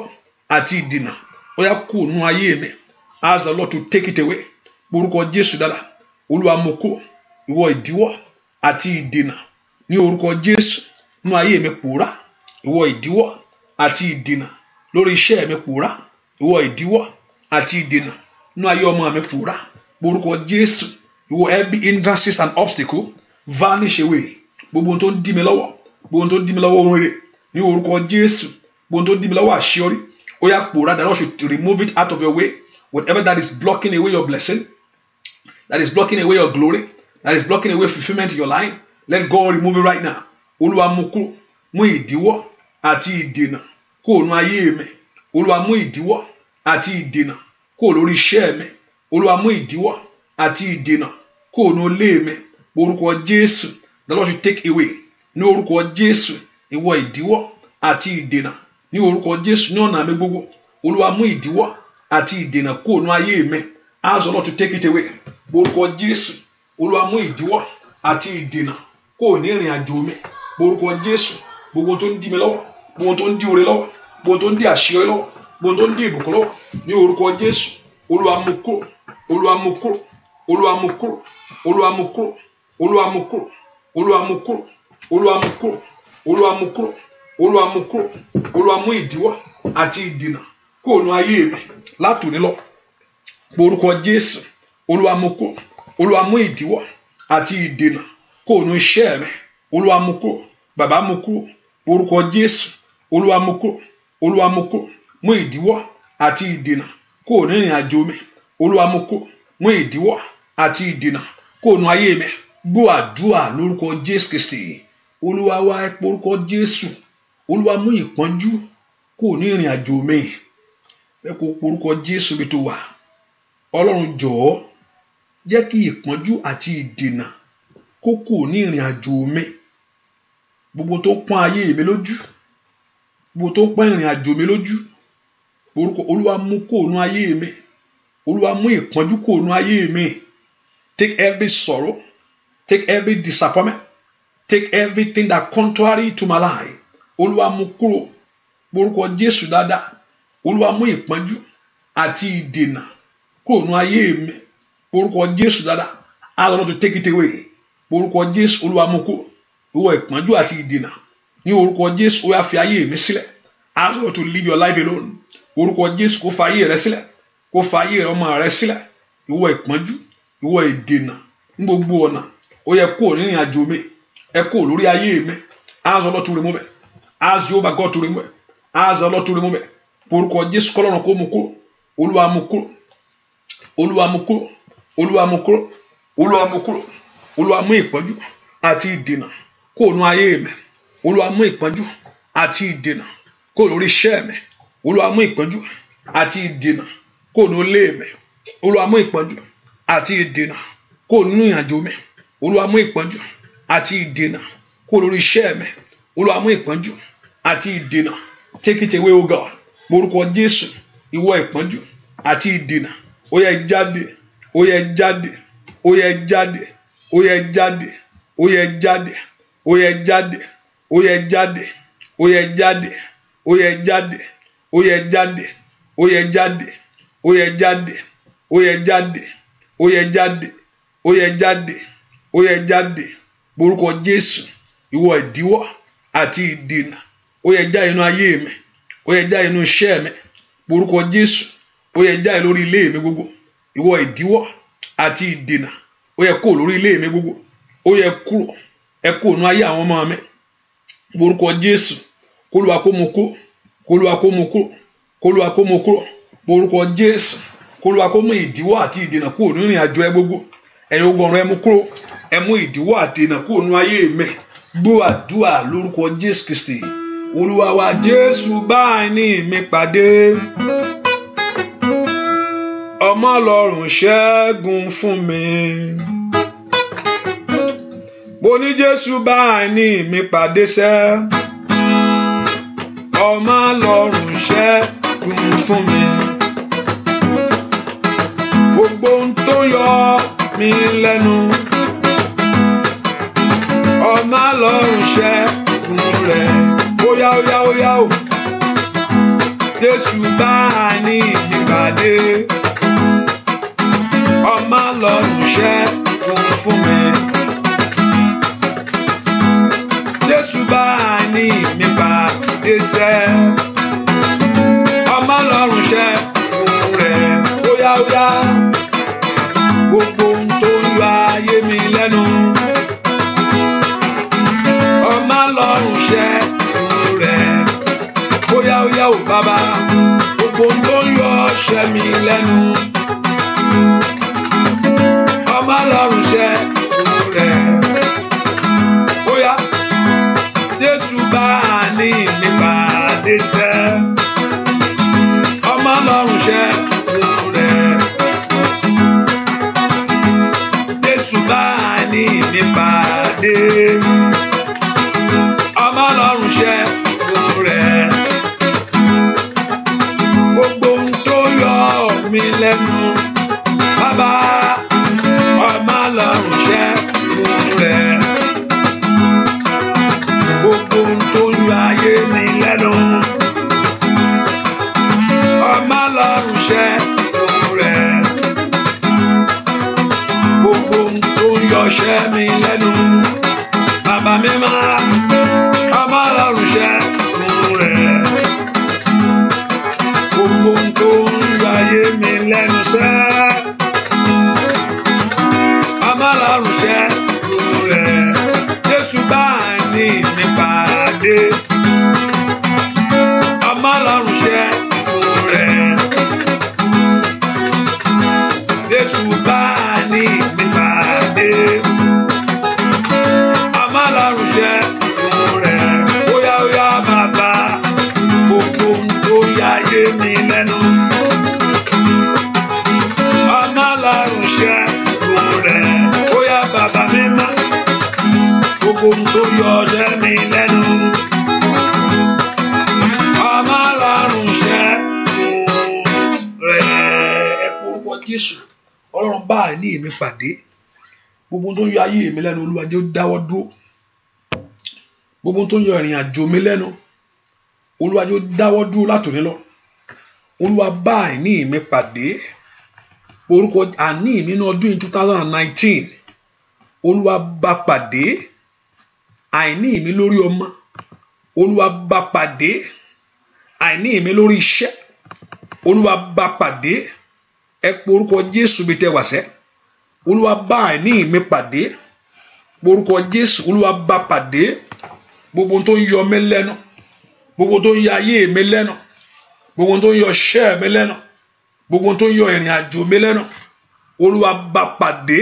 àti ìdènà ó yá kúrò nínú ayé mi. Ask the Lord to take it away. Orúkọ Jésù dáadáa. Olúwa mú kúrò. Ìwọ ìdíwọ́ àti ìdènà ní orúkọ Jésù nínú ayé mi pòórá. Ìwọ ìdíwọ́ àti ìdènà lórí iṣẹ́ mi pòórá. Ìwọ ìdíwọ́ àti ìdènà nínú ayé ọmọ mi pòórá. Orúkọ Jésù. Ìwọ every hindrances and obstacle vanish away. Gbogbo ohun tó ń dí mi lọ́wọ́. Gbogbo ohun tó ń dí mi lọ́wọ́ ohun rere ní orúkọ Jésù. Gbogbo ohun tó ń dí mi lọ́wọ́ àṣeyọrí ó yá pòórá. The Lord should remove it out of your way. Whatever that is blocking away your blessing, that is blocking away your glory, that is blocking away fulfillment in your life, let God remove it right now. Olúwa mú kúrò. Mú ìdíwọ́ àti ìdènà kúrò nínú ayé mi. Olúwa mú ìdíwọ́ àti ìdènà kúrò lórí iṣẹ́ mi. Olúwa mú ìdíwọ́ àti ìdènà kúrò nínú ilé mi. Orúkọ Jésù. The Lord should take away. Ní orúkọ Jésù. Ìwọ ìdíwọ́ àti ìdènà ní orúkọ Jésù ní ọ̀nà mi gbogbo. Olúwa mú ìdíwọ́ àti ìdènà kúrò nínú ayé mi. Ask the Lord to take it away. Orúkọ Jésù. Olúwa mú ìdíwọ́ àti ìdènà kó ní ìrìn àjò mi orúkọ Jésù. Gbogbo tó ń dí mi lọ́wọ́, gbogbo tó ń dí oore lọ́wọ́, gbogbo tó ń dí àṣeyọrí lọ́wọ́, gbogbo tó ń dí ìbùkún lọ́wọ́ ní orúkọ Jésù. Olúwa mú kúrò, Olúwa mú kúrò, Olúwa mú kúrò, Olúwa mú kúrò, Olúwa mú kúrò, Olúwa mú kúrò, Olúwa mú kúrò, Olúwa mú kúrò, Olúwa mú kúrò, Olúwa mú ìdíwọ́ àti ìdènà kó nu ayé mi látòní lọ orúkọ Jésù. Olúwa mú kúrò, Olúwa mú ìdíwọ́ àti ìdènà kó nu iṣẹ́ mi. Olúwa mú kúrò, bàbá mú kúrò orúkọ Jésù. Olúwa mú kúrò, Olúwa mú kúrò, mú ìdíwọ́ àti ìdènà kó nu ìrìn àjò mi. Olúwa mú kúrò, mú ìdíwọ́ àti ìdènà kó nu ayé mi. Gbọ́ àdúrà lórúkọ Jésù Kristi. Olúwa wá orúkọ Jésù. Olúwa mú ìpọ́njú kó ní ìrìn àjò mi. Ẹ kó orúkọ Jésù bí tó wà. Ọlọ́run jọ̀ọ́ jẹ́ kí ìpọ́njú àti ìdènà kó kò ní ìrìn àjò mi. Gbogbo tó pọ́n ayé mi lójú, gbogbo tó pọ́n ìrìn àjò mi lójú, orúkọ Olúwa mú kó nu ayé mi. Olúwa mú ìpọ́njú kó nu ayé mi. Take every sorrow, take every disappointment, take everything that contrary to my life. Olúwa mú kúrò orúkọ Jésù dáadáa. Olúwa mú ìpọ́njú àti ìdènà kó nu ayé mi orúkọ Jésù dáadáa. Ask the Lord to take it away. Orúkọ Jésù. Olúwa mú kúrò ìwọ ìpọ́njú àti ìdènà ní orúkọ Jésù. Ó yá fi ayé mi sílẹ̀. Ask the Lord to leave your life alone. Orúkọ Jésù. Kó fa ayé rẹ sílẹ̀, kó fa ayé rẹ ọmọ rẹ sílẹ̀. Ìwọ ìpọ́njú, ìwọ ìdènà ní gbogbo ọ̀nà ó yẹ kó nírìn àjò mi, ẹ kó lórí ayé mi. Ask the Lord to remove it. Ask Jehovah God to remove it. Ask the Lord to remove it. Orúkọ Jésù kọ́lọ́run kó mú kúrò. Olúwa mú kúrò, Olúwa mú kúrò, Olúwa mú kúrò, Olúwa mú kúrò. Olúwa mú ìpọ́njú àti ìdènà kó nu ayé mi. Olúwa mú ìpọ́njú àti ìdènà kó lórí iṣẹ́ mi. Olúwa mú ìpọ́njú àti ìdènà kó nu ilé mi. Olúwa mú ìpọ́njú àti ìdènà kó nínú ìrìnàjò mi. Olúwa mú ìpọ́njú àti ìdènà kó lórí iṣẹ́ mi. Olúwa mú ìpọ́njú àti ìdènà. Take it away, O God. Orúkọ Jésù. Ìwọ ìpọ́njú àti ìdènà ó yẹ jáde, ó yẹ jáde, ó yẹ jáde, ó yẹ jáde, ó yẹ jáde, ó yẹ jáde, ó yẹ jáde, ó yẹ jáde, ó yẹ jáde, ó yẹ jáde, ó yẹ jáde, ó yẹ jáde, ó yẹ jáde, ó yẹ jáde, ó yẹ jáde, ó yẹ jáde. Orúkọ Jésù. Ìwọ ìdíwọ́ àti ìdènà ó yẹ jáde nínú ayé mi, ó yẹ jáde nínú iṣẹ́ mi. Orúkọ Jésù. Ó yẹ jáde lórí ilé mi gbogbo. Ìwọ ìdíwọ́ àti ìdènà ó yẹ kó lórí ilé mi gbogbo. Ó yẹ kúrò, ẹ kó nínú ayé àwọn ọmọ mi. Orúkọ Jésù. K'Olúwa kó mú kúrò, k'Olúwa kó mú kúrò, k'Olúwa kó mú kúrò. Orúkọ Jésù. K'Olúwa kó mú ìdíwọ́ àti ìdènà kúrò nínú ìrìn àjò ẹ gbogbo. Ẹ̀yin ogun ọ̀run ẹ mú kúrò, ẹ mú ìdíwọ́ àti ìdènà kúrò nínú ayé mi. Gbọ́ àdúrà lórúkọ Jésù Kristi. Olúwa wa Jésù bá ní mi pàdé. Ọmọ Ọlọ́run ṣẹ́gun fún mi. Mo ní Jésù bá ní mi pàdé sẹ́. Ọmọ Ọlọ́run ṣẹ́gun fún mi. Gbogbo ohun tó yọ mí lẹ́nu. Ọmọ Ọlọ́run ṣẹ́gun rẹ̀. Óyá óyá óyá o. Jésù bá ní mi pàdé. Ọmọ Ọlọ́run ṣẹ́gun fún mi. Jésù bá ní mi pàdé sẹ́. Ọmọ Ọlọ́run ṣẹ́gun rẹ̀. Óyá óyá. Gbogbo ohun tó ń yọ ayé mi lẹ́nu. Ọmọ Ọlọ́run ṣẹ́gun rẹ̀. Óyá óyá o bàbá. Gbogbo ohun tó ń yọ ṣẹ́ mi lẹ́nu. Ọmọ Ọlọ́run ṣẹ́gun rẹ̀. Óyá. Jésù bá ní mi pàdé sẹ́. Ọmọ Ọlọ́run ṣẹ́gun rẹ̀. Jésù bá ní mi pàdé. Ọmọ Ọlọ́run ṣẹ́gun rẹ̀. Gbogbo ohun tó yọ mí lẹ́nu. Bàbá. Ọmọ Ọlọ́run ṣẹ́gun. ọ̀sẹ̀ mi lẹ́nu. Ọmọ Ọlọ́run ṣẹ́ rẹ̀ ẹ porúkọ Jésù. Ọlọ́run bá àìní mi pàdé. Gbogbo tó ń yọ ayé mi lẹ́nu Olúwa jẹ́ ó dáwọ́ dúró. Gbogbo tó ń yọ ìrìn àjò mi lẹ́nu Olúwa jẹ́ ó dáwọ́ dúró látòní lọ. Olúwa bá àìní mi pàdé. Orúkọ àní mi ní ọdún 2019 Olúwa bá pàdé. Àìní mi lórí ọmọ Olúwa bá pàdé. Àìní mi lórí iṣẹ́ Olúwa bá pàdé. Ẹ pe orúkọ Jésù bí tẹ́ wá sẹ́. Olúwa bá àìní mi pàdé. Orúkọ Jésù Olúwa bá pàdé. Gbogbo tó ń yọ mí lẹ́nu, gbogbo tó ń yọ ayé mi lẹ́nu, gbogbo tó ń yọ iṣẹ́ mi lẹ́nu, gbogbo tó ń yọ ìrìn àjò mi lẹ́nu Olúwa bá pàdé.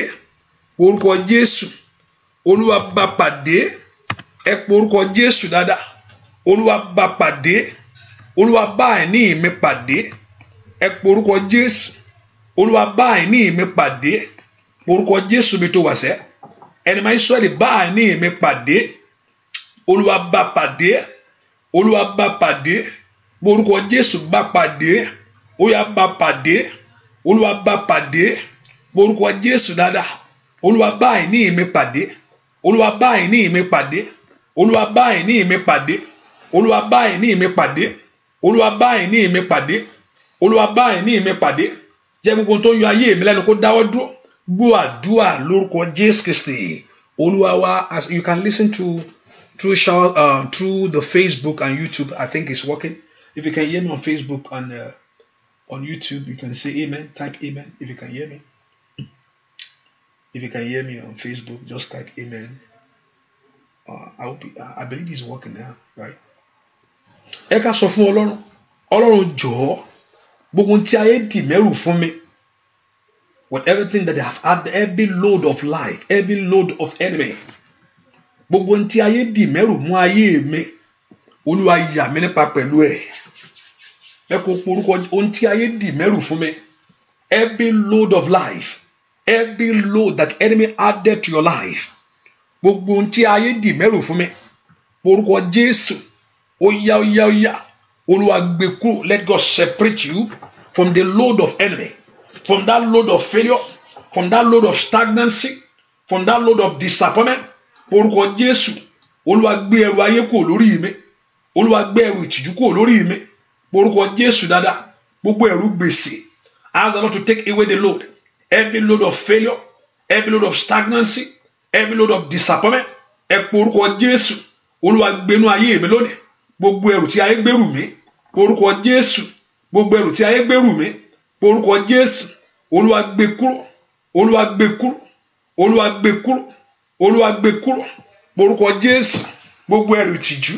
Orúkọ Jésù Olúwa bá pàdé. Ẹ pe orúkọ Jésù dáadáa. Olúwa bá pàdé. Olúwa bá àìní mi pàdé. Ẹ pe orúkọ Jésù. Olúwa bá àìní mi pàdé. Orúkọ Jésù mi tó wá sẹ́. Ẹni máa ń Ísírẹ́lì bá àìní mi pàdé. Olúwa bá pàdé. Olúwa bá pàdé. Orúkọ Jésù bá pàdé. Ó yá bá pàdé. Olúwa bá pàdé. Orúkọ Jésù dáadáa. Olúwa bá àìní mi pàdé. Olúwa bá àìní mi pàdé. Olúwa bá àìní mi pàdé. Olúwa bá àìní mi pàdé. Olúwa bá àìní mi pàdé. Olúwa bá àìní mi pàdé. Jẹ́ gbogbo tó ń yọ ayé mi lẹ́nu kó dáwọ́ dúró. Gbọ́ àdúrà lórúkọ Jésù Kristi. Olúwa wa, as you can listen to through the Facebook and YouTube, I think it's working. If you can hear me on Facebook and on YouTube, you can say amen. Type amen if you can hear me. If you can hear me on Facebook, just type amen. I believe it's working now, right? Ẹ ká sọ fún Ọlọ́run. Ọlọ́run jọ̀ọ́, gbogbo tí ayé dì mẹ́rù fún mi. With everything that they have had, every load of life, every load of enemy. Gbogbo tí ayé dì mẹ́rù mú ayé mi. Olúwa yà mí nípa pẹ̀lú ẹ̀. Ẹ kò porúkọ ohun tí ayé dì mẹ́rù fún mi. Every load of life, every load that enemy added to your life. Gbogbo ohun tí ayé dì mẹ́rù fún mi. Porúkọ Jésù. Ó yá, ó yá, ó yá. Olúwa gbé kúrò. Let God separate you from the load of enemy, from that load of failure, from that load of stagnancy, from that load of disappointment. Porúkọ Jésù. Olúwa gbé ẹrù ayé kúrò lórí mi. Olúwa gbé ẹrù ìtìjú kúrò lórí mi. Porúkọ Jésù dáadáa. Gbogbo ẹrù gbèsè. Ask the Lord to take away the load. Every load of failure, every load of stagnancy, every load of disappointment. Ẹ porúkọ Jésù. Olúwa gbénú ayé mi lónìí. Gbogbo ẹrù tí ayé gbèrú mi. Porúkọ Jésù. Gbogbo ẹrù tí ayé gbèrú mi. Porúkọ Jésù. Olúwa gbé kúrò. Olúwa gbé kúrò. Olúwa gbé kúrò. Olúwa gbé kúrò. Porúkọ Jésù. Gbogbo ẹrù ìtìjú.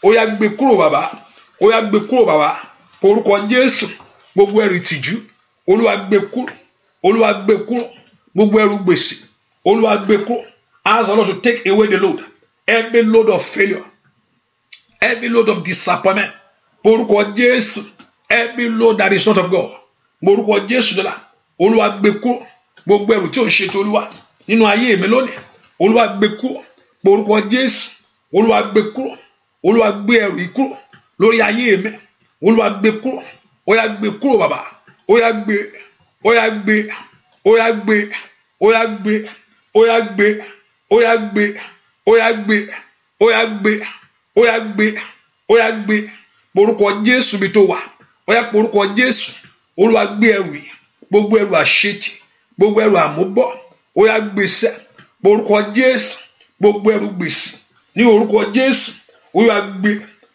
Ó yá gbé kúrò bàbá. Ó yá gbé kúrò bàbá. Porúkọ Jésù. Gbogbo ẹrù ìtìjú. Olúwa gbé kúrò. Olúwa gbé kúrò. Gbogbo ẹrù gbèsè. Olúwa gbé kúrò. Ask the Lord to take away the load. Every load of failure. Every load of disappointment. Porúkọ Jésù. Every load that is not of God. Porúkọ Jésù dọ́là. Olúwa gbé kúrò. Gbogbo ẹrù tí ò ń ṣe ti Olúwa nínú ayé mi lónìí. Olúwa gbé kúrò. Porúkọ Jésù. Olúwa gbé kúrò. Olúwa gbé ẹrù yìí kúrò lórí ayé mi. Olúwa gbé kúrò. Ó yá gbé kúrò bàbá. Ó yá gbé. Ó yá gbé. Ó yá gbé. Ó yá gbé. Ó yá gbé. Ó yá gbé. Ó yá gbé. Ó yá gbé. Ó yá gbé. Ó yá gbé. Porúkọ Jésù bí tó wà. Ó yá porúkọ Jésù. Olúwa gbé ẹrù yìí. Gbogbo ẹrù àṣetì. Gbogbo ẹrù àmúbọ̀. Ó yá gbèsè. Porúkọ Jésù. Gbogbo ẹrù gbèsè. Ní orúkọ Jésù. Olúwa gbé.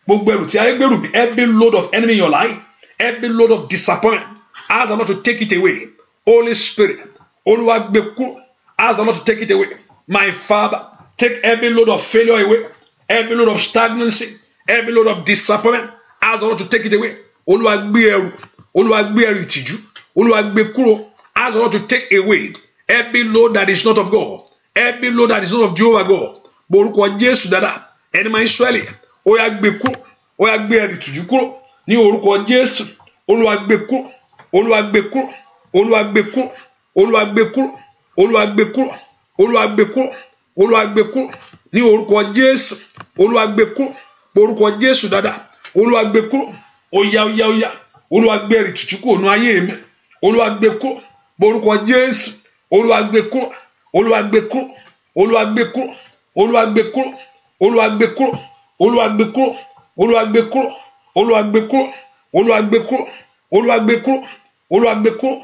Gbogbo ẹrù tí ayé gbèrú mi. Every load of enemy in your life. Every load of disappointment. Ask the Lord to take it away. Holy Spirit. Olúwa gbé kúrò. Ask the Lord to take it away. My Father. Take every load of failure away. Every load of stagnancy. Every load of disappointment. Ask the Lord to take it away. Olúwa gbé ẹrù. Olúwa gbé ẹrù ìtìjú. Olúwa gbé kúrò. Ask the Lord to take away every load that is not of God. Every load that is not of Jehovah God. Borúkọ Jésù dáadáa. Ẹni máa ń Ísírẹ́lì. Ó yá gbé kúrò. Ó yá gbé ẹrù ìtìjú kúrò. Ní orúkọ Jésù. Olúwa gbé kúrò. Olúwa gbé kúrò. Olúwa gbé kúrò. Olúwa gbé kúrò. Olúwa gbé kúrò. Olúwa gbé kúrò. Olúwa gbé kúrò. ní orúkọ Jésù Olúwa gbé kúrò orúkọ Jésù dáadáa Olúwa gbé kúrò óyá Olúwa gbé ẹ̀rí tútù kúrò nínú ayé mi Olúwa gbé kúrò orúkọ Jésù Olúwa gbé kúrò Olúwa gbé kúrò Olúwa gbé kúrò Olúwa gbé kúrò Olúwa gbé kúrò Olúwa gbé kúrò Olúwa gbé kúrò Olúwa gbé kúrò Olúwa gbé kúrò Olúwa gbé kúrò Olúwa gbé kúrò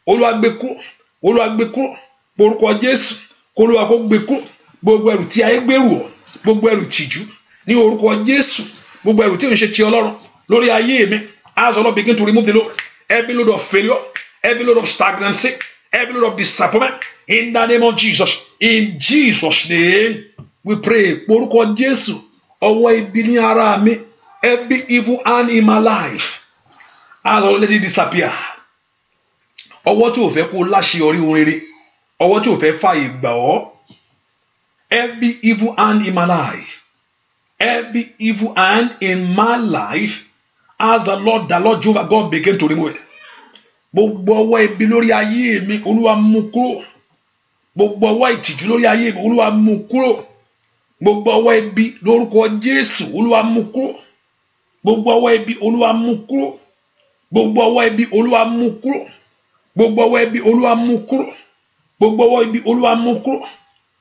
Olúwa gbé kúrò Olúwa gbé kúrò orúkọ Jésù Olúwa kó gbé kúrò gbogbo ẹrù tí ayé gbèrú ọ gbogbo ẹrù tìjú ní orúkọ Jésù gbogbo ẹrù tí ò ń ṣe ti Ọlọ́run lórí ayé mi as the Lord begin to remove the load every load of failure every load of stagnancy every load of disappointment in the name of Jesus in Jesus name we pray orúkọ Jésù ọwọ́ ibi ní ara mi every evil hand in my life as the Lord let it disappear ọwọ́ tí ò fẹ́ kó láṣeyọrí ohun rere ọwọ́ tí ò fẹ́ fààyè gbà ọ́ every evil hand in my life every evil hand in my life as the Lord Jehovah God begin to remove it gbogbo ọwọ́ ibi lórí ayé mi Olúwa mú kúrò gbogbo ọwọ́ ìtìjú lórí ayé mi Olúwa mú kúrò gbogbo ọwọ́ ibi lórúkọ Jésù Olúwa mú kúrò gbogbo ọwọ́ ibi Olúwa mú kúrò gbogbo ọwọ́ ibi Olúwa mú kúrò gbogbo ọwọ́ ibi Olúwa mú kúrò gbogbo ọwọ́ ibi Olúwa mú kúrò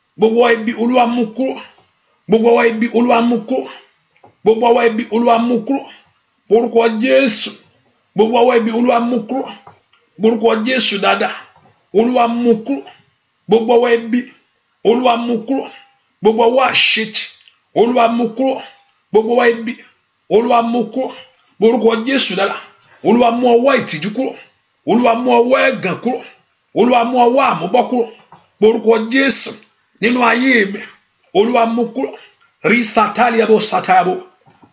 gbogbo ọwọ́ ibi Olúwa mú kúrò gbogbo ọwọ́ ibi Olúwa mú kúrò gbogbo ọwọ́ ibi Olúwa mú kúrò orúkọ Jésù gbogbo ọwọ́ ibi Olúwa mú kúrò orúkọ Jésù dáadáa Olúwa mú kúrò gbogbo ọwọ́ ibi Olúwa mú kúrò gbogbo ọwọ́ àṣetì Olúwa mú kúrò gbogbo ọwọ́ ibi Olúwa mú kúrò orúkọ Jésù dáadáa Olúwa mú ọwọ́ ìtìjú kúrò Olúwa mú ọwọ́ ẹ̀gàn kúrò Olúwa mú ọwọ́ àmúbọ́ kúrò orúkọ Jésù nínú ayé mi Olúwa mú kúrò rí sátálíàbò sátàbò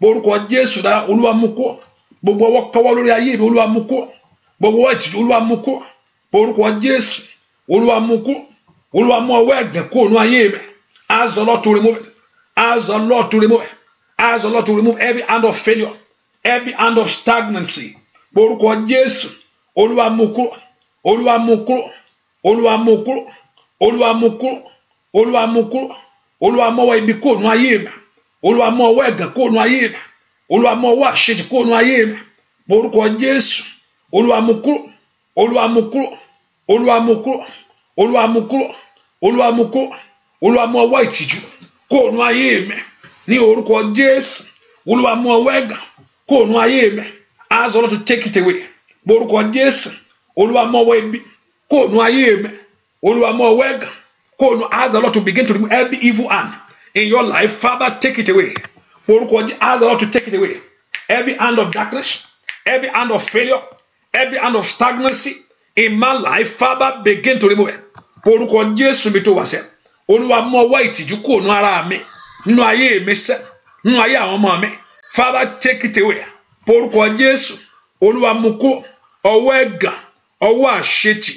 orúkọ Jésù dáadáa Olúwa mú kúrò gbogbo ọwọ́ kọ́wọ́ lórí ayé mi Olúwa mú kúrò gbogbo ọwọ́ ìtìjú Olúwa mú kúrò orúkọ Jésù Olúwa mú kúrò Olúwa mú ọwọ́ ẹ̀gàn kúrò nínú ayé mi ask the Lord to remove it ask the Lord to remove it ask the Lord to remove every hand of failure every hand of stagnancy orúkọ Jésù Olúwa mú kúrò Olúwa mú kúrò Olúwa mú kúrò Olúwa mú kúrò Olúwa mú kúrò Olúwa mú ọwọ́ ibi kúrò nínú ayé mi Olúwa mú ọwọ́ ẹ̀gàn kúrò nínú ayé mi Olúwa mú ọwọ́ àṣetì kúrò nínú ayé mi orúkọ Jésù Olúwa mú kúrò Olúwa mú kúrò Olúwa mú kúrò Olúwa mú kúrò Olúwa mú kúrò Olúwa mú ọwọ́ ìtìjú kúrò nínú ayé mi ní orúkọ Jésù Olúwa mú ọwọ́ ẹ̀gàn kúrò nínú ayé mi ask the Lord to take it away orúkọ Jésù Olúwa mú ọwọ́ ibi kúrò nínú ayé mi Olúwa mú ọwọ́ ẹ̀gàn kúrò nínú ask the Lord to begin to remove every evil hand in your life Father take it away orúkọ Jésù ask the Lord to take it away every hand of darkness every hand of failure every hand of stagnancy in my life Father begin to remove it orúkọ Jésù mi tó wá sẹ́ Olúwa mú ọwọ́ ìtìjú kúrò nínú ara mi nínú ayé mi sẹ́ nínú ayé àwọn ọmọ mi Father take it away orúkọ Jésù Olúwa mú kúrò ọwọ́ ẹ̀gàn ọwọ́ àṣetì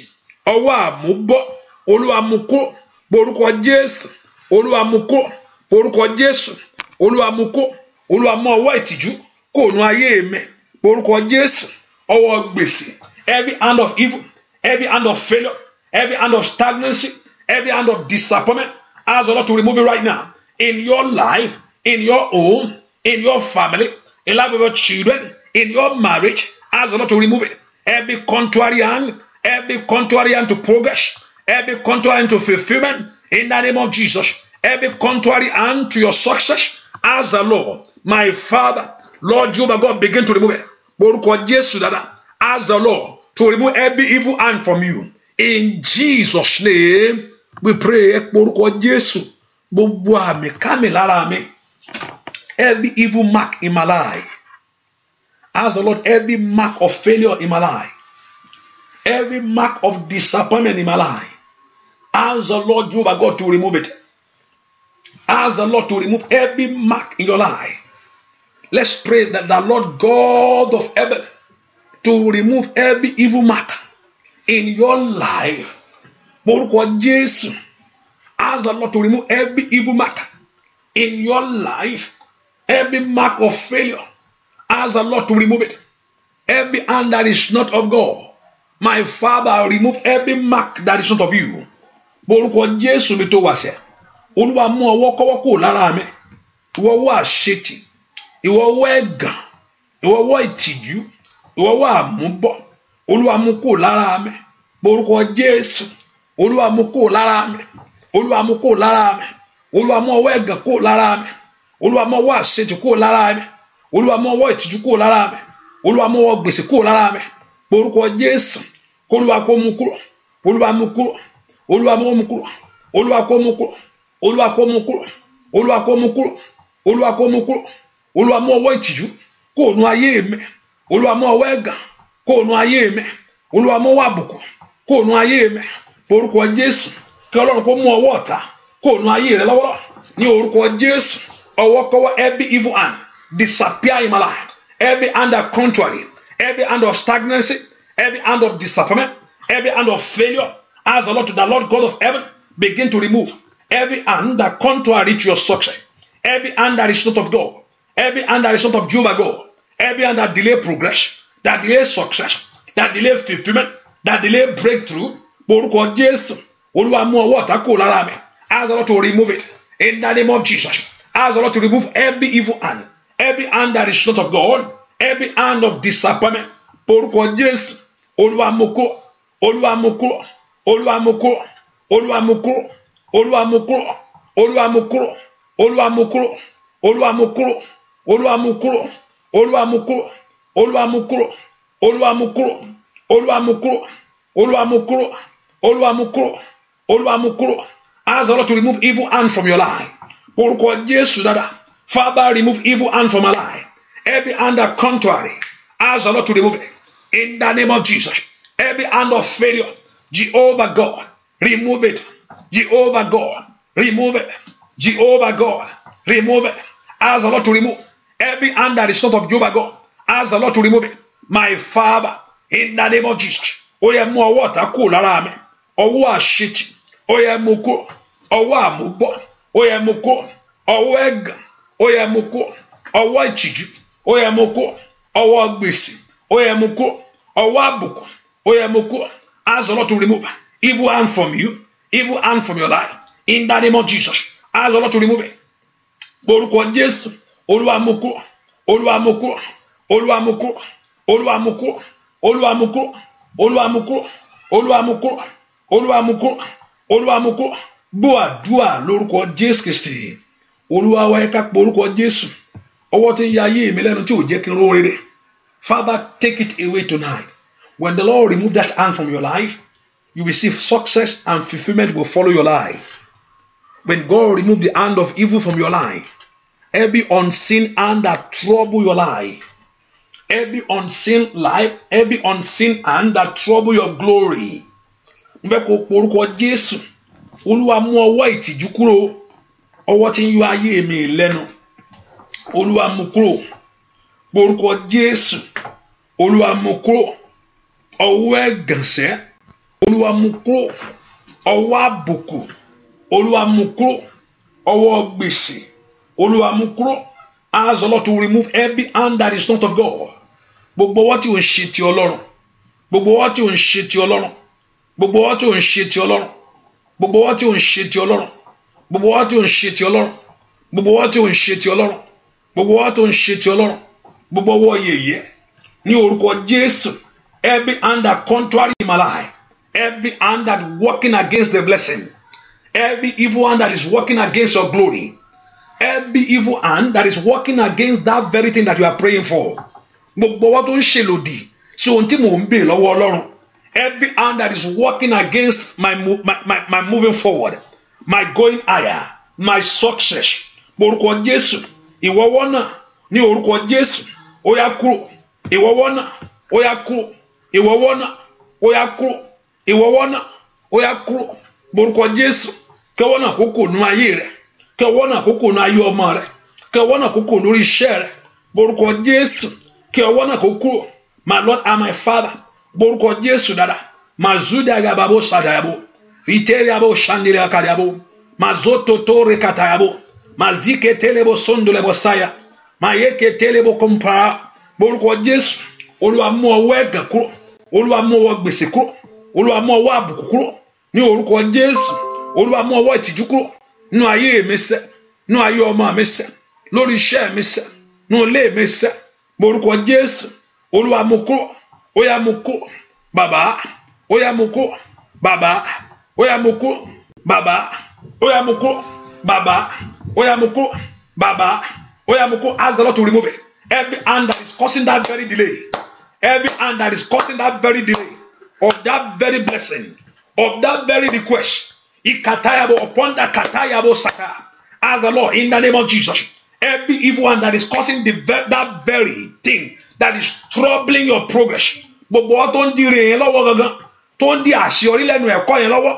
ọwọ́ àmúbọ́ Olúwa mú kúrò orúkọ Jésù Olúwa mú kúrò orúkọ Jésù Olúwa mú kúrò Olúwa mú ọwọ́ ìtìjú kúrò nínú ayé mi orúkọ Jésù ọwọ́ gbèsè every hand of evil every hand of failure every hand of stagnancy every hand of disappointment ask the Lord to remove it right now in your life in your home in your family in life of your children in your marriage ask the Lord to remove it every contrary hand to progress every contrary hand to fulfillment in the name of Jesus every contrary hand to your success ask the Lord my Father Lord Jehovah God begin to remove it orúkọ Jésù dáadáa ask the Lord to remove every evil hand from you in Jesus name we pray orúkọ Jésù gbogbo àmì kámi lára mi every evil mark in my life ask the Lord every mark of failure in my life every mark of disappointment in my life ask the Lord Jehovah God to remove it ask the Lord to remove every mark in your life let's pray that the Lord God of heaven to remove every evil mark in your life orúkọ Jésù ask the Lord to remove every evil mark in your life every mark of failure ask the Lord to remove it every hand that is not of God my Father remove every mark that is not of you orúkọ Jésù mi tó wá sẹ́ Olúwa mú ọwọ́ kọ́wọ́ kúrò lára mi. Ìwọ ọwọ́ àṣetì, ìwọ ọwọ́ ẹ̀gàn, ìwọ ọwọ́ ìtìjú, ìwọ ọwọ́ àmúbọ̀. Olúwa mú kúrò lára mi. Orúkọ Jésù. Olúwa mú kúrò lára mi. Olúwa mú kúrò lára mi. Olúwa mú ọwọ́ ẹ̀gàn kúrò lára mi. Olúwa mú ọwọ́ àṣetì kúrò lára mi. Olúwa mú ọwọ́ ìtìjú kúrò lára mi. Olúwa mú ọwọ́ gbèsè kúrò lára mi. Orúkọ Jésù. Olúwa kó mú kúrò. Olúwa mú kúrò. Olúwa mú kúrò. Olúwa kó mú kúrò. Olúwa kó mú kúrò. Olúwa kó mú kúrò. Olúwa kó mú kúrò. Olúwa mú ọwọ́ ìtìjú kúrò nínú ayé mi. Olúwa mú ọwọ́ ẹ̀gàn kúrò nínú ayé mi. Olúwa mú ọwọ́ àbùkù kúrò nínú ayé mi. Orúkọ Jésù. Kí Ọlọ́run kó mú ọwọ́ ọ̀tá kúrò nínú ayé rẹ lọ́wọ́lọ́wọ́. Ní orúkọ Jésù. Ọwọ́ kọ́wọ́ every evil hand disappear in my life. Every hand of contrary, every hand of stagnancy, every hand of disappointment, every hand of failure. Ask the Lord to the Lord God of heaven begin to remove every hand that contrary to your success. Every hand that is not of God. Every hand that is not of Jehovah God. Every hand that delay progress, that delay success, that delay fulfillment, that delay breakthrough. Orúkọ Jésù. Olúwa mú ọwọ́ ọ̀tá kúrò lára mi. Ask the Lord to remove it in the name of Jesus. Ask the Lord to remove every evil hand. Every hand that is not of God, every hand of disappointment. Orúkọ Jésù. Olúwa mú kúrò. Olúwa mú kúrò. Olúwa mú kúrò. Olúwa mú kúrò. Olúwa mú kúrò. Olúwa mú kúrò. Olúwa mú kúrò. Olúwa mú kúrò. Olúwa mú kúrò. Olúwa mú kúrò. Olúwa mú kúrò. Olúwa mú kúrò. Olúwa mú kúrò. Olúwa mú kúrò. Olúwa mú kúrò. Olúwa mú kúrò. Ask the Lord to remove evil hand from your life. Orúkọ Jésù dada. Father, remove evil hand from my life. Every hand that contrary. Ask the Lord to remove it. In the name of Jesus. Every hand of failure. Jehovah God. Remove it. Jehovah God. Remove it. Jehovah God. Remove it. Ask the Lord to remove every hand that is not of Jehovah God. Ask the Lord to remove it. My Father. In the name of Jesus. Oye mú ọwọ́ ọ̀tá kúrò lára mi. Ọwọ́ àṣetì. Oye mú kúrò. Ọwọ́ àmúbọ̀. Oye mú kúrò. Ọwọ́ ẹ̀gàn. Oye mú kúrò. Ọwọ́ ìtìjú. Oye mú kúrò. Ọwọ́ gbèsè. Oye mú kúrò. Ọwọ́ àbùkù. Oye mú kúrò. Ask the Lord to remove evil hand from you. Evil hand from your life. In the name of Jesus. Ask the Lord to remove it. Orúkọ Jésù. Olúwa mú kúrò. Olúwa mú kúrò. Olúwa mú kúrò. Olúwa mú kúrò. Olúwa mú kúrò. Olúwa mú kúrò. Olúwa mú kúrò. Olúwa mú kúrò. Olúwa mú kúrò. Gbọ́ àdúà lórúkọ Jésù Kristi. Olúwa wa ẹ ká pọ̀ orúkọ Jésù. Ọwọ́ tí ń ya ayé mi lẹ́nu tí ò jẹ́ kí n ró rere. Father, take it away tonight. When the Lord remove that hand from your life, you will see success and fulfillment will follow your life. When God remove the hand of evil from your life, every unseen hand that trouble your life, every unseen life, every unseen hand that trouble your glory. Nbẹ kó porúkọ Jésù. Olúwa mú ọwọ́ ìtìjú kúrò. Ọwọ́ tí ń yọ ayé mi lẹ́nu. Olúwa mú kúrò. Porúkọ Jésù. Olúwa mú kúrò. Ọwọ́ ẹ̀gànṣẹ́. Olúwa mú kúrò. Ọwọ́ àbùkù. Olúwa mú kúrò. Ọwọ́ gbèsè. Olúwa mú kúrò. Ask the Lord to remove every hand that is not of God. Gbogbo ọwọ́ tí ò ń ṣe ti Ọlọ́run. Gbogbo ọwọ́ tí ò ń ṣe ti Ọlọ́run. Gbogbo ọwọ́ tí ò ń ṣe ti Ọlọ́run. Gbogbo ọwọ́ tí ò ń ṣe ti Ọlọ́run. Gbogbo ọwọ́ tí ò ń ṣe ti Ọlọ́run. Gbogbo ọwọ́ tí ò ń ṣe ti Ọlọ́run. Gbogbo ọwọ́ tí ò ń ṣe ti Ọlọ́run. Gbogbo ọwọ́ yẹ̀yẹ́. Ní orúkọ Jésù. Every hand that contrary in my life. Every hand that working against the blessing. Every evil hand that is working against your glory. Every evil hand that is working against that very thing that you are praying for. Gbogbo ọwọ́ tó ń ṣe lòdì sí ohun tí mò ń bè lọ́wọ́ Ọlọ́run. Every hand that is working against my moving forward, my going higher, my success. Orúkọ Jésù. Ìwọ ọwọ́ náà ní orúkọ Jésù. Ó yá kúrò. Ìwọ ọwọ́ náà. Ó yá kúrò. Ìwọ ọwọ́ náà. Ó yá kúrò. Ìwọ ọwọ́ náà. Ó yá kúrò. Orúkọ Jésù. Kí ọwọ́ náà kó kò nú ayé rẹ̀. Kí ọwọ́ náà kó kò nú ayé ọmọ rẹ̀. Kí ọwọ́ náà kó kò lórí iṣẹ́ rẹ̀. Orúkọ Jésù. Kí ọwọ́ náà kó kúrò. My Lord and my Father. Orúkọ Jésù dada. Mazuda gababo sadayabo. Riteriabo shandire akariabo. Mazoto tore katayabo. Mazike telebo sondolebo saya. Mayeke telebo kompara. Orúkọ Jésù. Olúwa mú ọwọ́ ẹ̀gàn kúrò. Olúwa mú ọwọ́ gbèsè kúrò. Olúwa mú ọwọ́ àbùkù kúrò. Ní orúkọ Jésù. Olúwa mú ọwọ́ ìtìjú kúrò. nínú ayé mi sẹ́, nínú ayé ọmọ mi sẹ́, lórí iṣẹ́ mi sẹ́, nínú ilé mi sẹ́, morúkọ Jésù, Olúwa mú kúrò, ó yá mú kúrò, bàbá, ó yá mú kúrò, bàbá, ó yá mú kúrò, bàbá, ó yá mú kúrò, bàbá, ó yá mú kúrò, bàbá, ó yá mú kúrò. Ask the Lord to remove it. Every hand that is causing that very delay, every hand that is causing that very delay of that very blessing, of that very request, upon that katayabo saka. Ask the Lord in the name of Jesus. Every evil hand that is causing that very thing that is troubling your progress. Gbogbo wa tó ń di rè yẹn lọ́wọ́ gangan, tó ń di àṣeyọrí lẹ́nu ẹ̀kọ́ yẹn lọ́wọ́.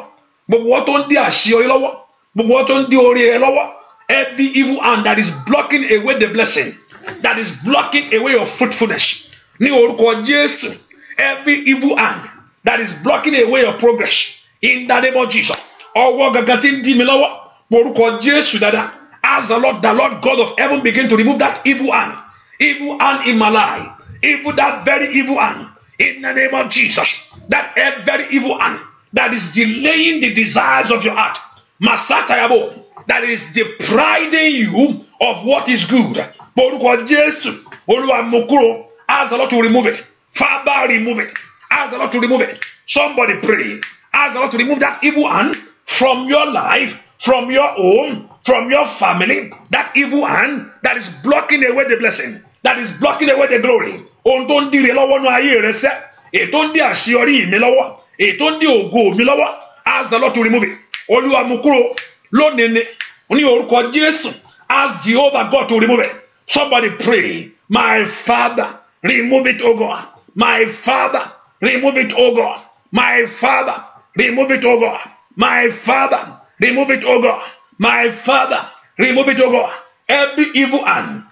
Gbogbo wa tó ń di àṣeyọrí lọ́wọ́. Gbogbo wa tó ń di orí yẹn lọ́wọ́. Every evil hand that is blocking away the blessing, that is blocking away your fruitfulness. Ní orúkọ Jésù. Every evil hand that is blocking away your progress. In the name of Jesus. Ọwọ́ gangan tí ń di mi lọ́wọ́. Orúkọ Jésù dáadáa. Ask the Lord God of heaven begin to remove that evil hand in my life, that very evil hand, in the name of Jesus, that very evil hand that is delaying the desires of your heart, Masatayabo, that is depriving you of what is good. Ask the Lord to remove it. Father, remove it. Ask the Lord to remove it. Somebody pray. Ask the Lord to remove that evil hand from your life, from your home, from your family, that evil hand that is blocking away the blessing, that is blocking away the glory. Ohun tó ń di rè lọ́wọ́ nínú ayé rẹ sẹ́, èyí tó ń di àṣeyọrí mi lọ́wọ́, èyí tó ń di ògo mi lọ́wọ́. Ask the Lord to remove it. Olúwa mú kúrò lónìí ní orúkọ Jésù. Ask Jehovah God to remove it. Somebody pray. My Father, remove it, oh God. My Father, remove it, oh God. My Father, remove it, oh God. My Father, remove it, oh God. My Father, remove it, oh God. Every evil hand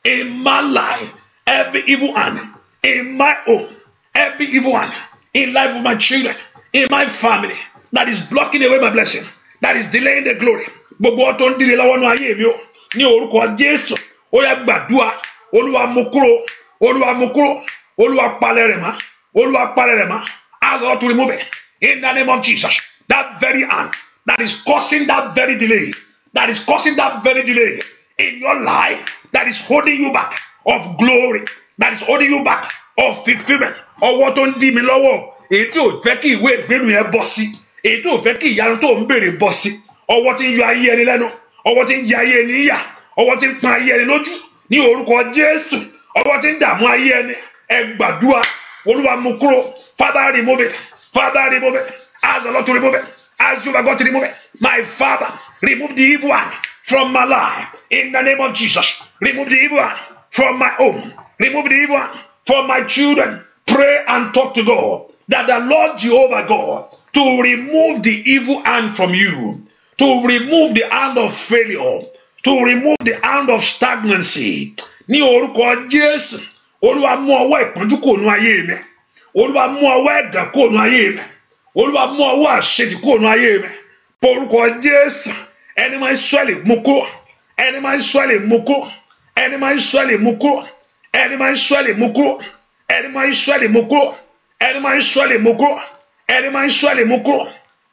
in my life, every evil hand in my home, every evil hand in life of my children, in my family, that is blocking away my blessing, that is delaying the glory. Gbogbo ọ̀tọ̀ ń dìde lọ́wọ́ nínú ayé mi o. Ní orúkọ Jésù, ó yá gbàdúrà. Olúwa mú kúrò, Olúwa mú kúrò, Olúwa palẹ̀ rẹ̀ mọ́, Olúwa palẹ̀ rẹ̀ mọ́. Ask the Lord to remove it in the name of Jesus. That very hand that is causing that very delay, that is causing that very delay in your life, that is holding you back of glory, that is holding you back of fulfillment. Ọwọ́ tó ń dí mi lọ́wọ́, èyí tí ò fẹ́ kí ìwé ìgbénu yẹn bọ́ sí, èyí tí ò fẹ́ kí ìyanu tó ń béèrè bọ́ sí. Ọwọ́ tí ń yọ ayé ẹni lẹ́nu, ọwọ́ tí ń jẹ ayé ẹni yà, ọwọ́ tí ń pọ́n ayé ẹni lójú. Ní orúkọ Jésù, ọwọ́ tí ń dààmú ayé ẹni. Ẹ gbàdúrà, Olúwa mú kúrò. Father, remove it. Father, remove it. Ask the Lord to remove it. Ask Jehovah God to remove it. My Father, remove the evil one from my life. In the name of Jesus, remove the evil one from my home. Remove the evil one from my children. Pray and talk to God that the Lord Jehovah God to remove the evil hand from you, to remove the hand of failure, to remove the hand of stagnancy. Ní orúkọ Jésù, Olúwa mú ọwọ́ ìpọ́njú kúrò nínú ayé mi. Olúwa mú ọwọ́ ẹ̀gàn kúrò nínú ayé mi. Olúwa mú ọwọ́ àṣetì kúrò nínú ayé mi. Orúkọ Jésù, ẹni máa Ísírẹ́lì mú kúrò. Ẹni máa Ísírẹ́lì mú kúrò. Ẹni máa Ísírẹ́lì mú kúrò. Ẹni máa Ísírẹ́lì mú kúrò. Ẹni máa Ísírẹ́lì mú kúrò. Ẹni máa Ísírẹ́lì mú kúrò. Ẹni máa Ísírẹ́lì mú kúrò.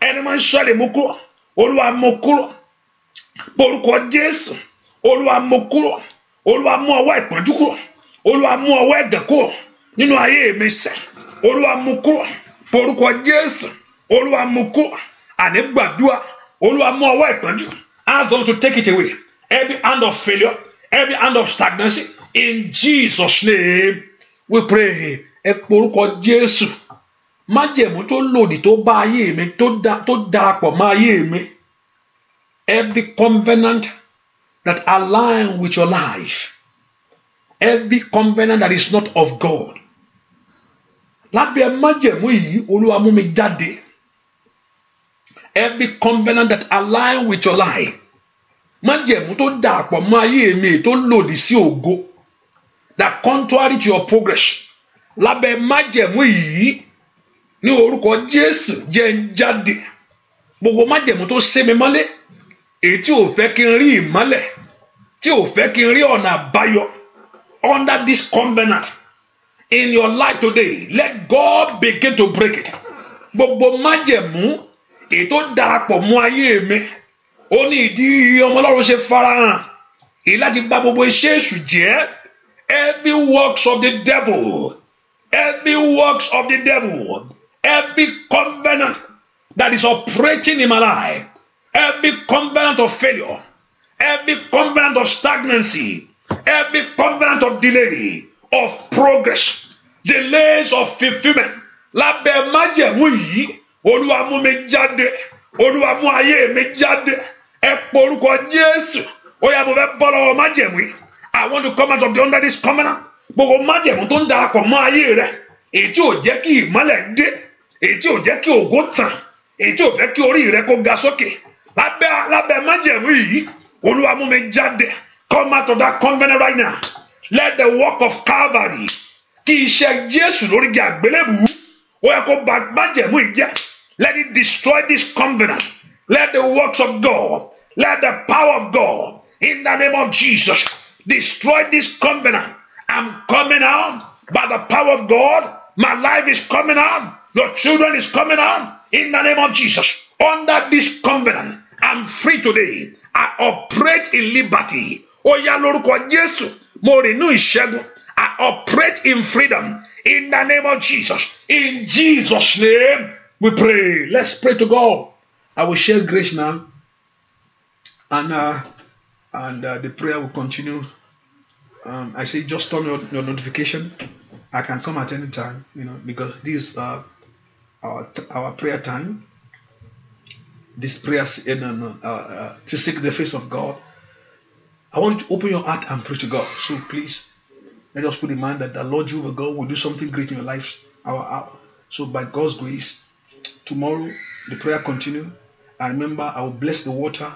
Ẹni máa Ísírẹ́lì mú kúrò. Olúwa mú kúrò. Orúkọ Jésù, Olúwa mú kúrò. Olúwa mú ọwọ́ ìpọ́njú kúrò. Olúwa mú ọwọ́ ẹ̀gàn kúrò nínú ayé mi sẹ́. Olúwa mú kúrò. Orúkọ Jésù, Olúwa mú kúrò. Àní gbàdúrà, Olúwa mú ọwọ́ ìpọ́njú. Ask them to take it away. Every hand of failure, every hand of stagnancy, in Jesus' name we pray. Ẹ porúkọ Jésù. Májẹ̀mú tó lòdì tó bá ayé mi, tó darapọ̀ mọ́ ayé mi. Every covenant that align with your life, every covenant that is not of God. Lábẹ́ májẹ̀mú yìí, Olúwa mú mi jáde. Every covenant that align with your life, májẹ̀mú tó darapọ̀ mọ́ ayé mi, tó lòdì sí ògo, that contrary to your progress. Lábẹ́ májẹ̀mú yìí, ní orúkọ Jésù, jẹ́ n jáde. Gbogbo májẹ̀mú tó sé mi mọ́lé, èyí tí ò fẹ́ kí n rí ìmọ́lẹ̀, tí ò fẹ́ kí n rí ọ̀nà àbáyọ, under this covenant in your life today, let God begin to break it. Gbogbo májẹ̀mú èyí tó darapọ̀ mọ́ ayé mi, ó ní ìdí ọmọ Ọlọ́run ṣe farahàn láti bà gbogbo iṣẹ́ èṣù jẹ́. Every works of the devil, every works of the devil, every covenant that is operating in my life, every covenant of failure, every covenant of stagnancy, every covenant of delay, of progress, delays of fulfillment, lábẹ́ májẹ̀mú yìí, Olúwa mú mi jáde, Olúwa mú ayé mi jáde, ẹ pe orúkọ Jésù, ó yá mo fẹ́ bọ́ lọ́wọ́ májẹ̀mú yìí. I want to come out of under this covenant. Gbogbo májẹ̀mú tó ń darapọ̀ mọ́ ayé rẹ̀, èyí tí ò jẹ́ kí ìmọ́lẹ̀ dé, èyí tí ò jẹ́ kí ògo tàn, èyí tí ò fẹ́ kí orí rẹ̀ kó ga sókè. Lábẹ́ májẹ̀mú yìí, Olúwa mú mi jáde. Come out of that covenant right now. Let the work of Calvary, kí iṣẹ́ Jésù lórí igi àgbélébùú, ó yẹ kó bà májẹ̀mú yìí jẹ́. Let it destroy this covenant. Let the works of God, let the power of God, in the name of Jesus, destroy this covenant. I'm coming out by the power of God. My life is coming out. Your children is coming out in the name of Jesus. Under this covenant, I'm free today. I operate in liberty. Ó yá lórúkọ Jésù, mo renew ìṣẹ́gun. I operate in freedom in the name of Jesus. In Jesus' name, we pray. Let's pray to God. I will share grace now, and the prayer will continue. I say just turn your notification. I can come at any time, because this is our prayer time. This prayer to seek the face of God. I want you to open your heart and pray to God. So please, let us put in mind that the Lord Jehovah God will do something great in your lives. So by God's grace, tomorrow the prayer continue. And remember, I will bless the water,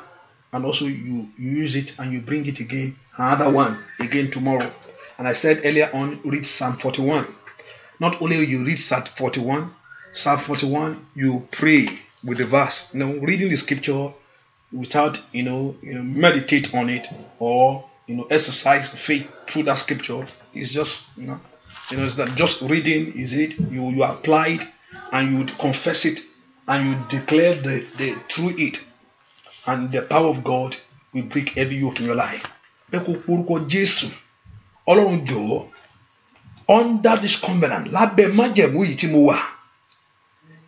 and also you use it and you bring it again. Another one again tomorrow. And I said earlier on, read Psalm 41. Not only you read Psalm 41, you pray with the verse. Reading the scripture without meditate on it, or exercise the faith through that scripture is just it's that just reading is it. You apply it and you confess it and you declare the through it, and the power of God will break every yoke in your life. Ọlọ́run jọ̀ọ́, under this covenant, lábẹ́ májẹ̀mú yìí tí mo wà,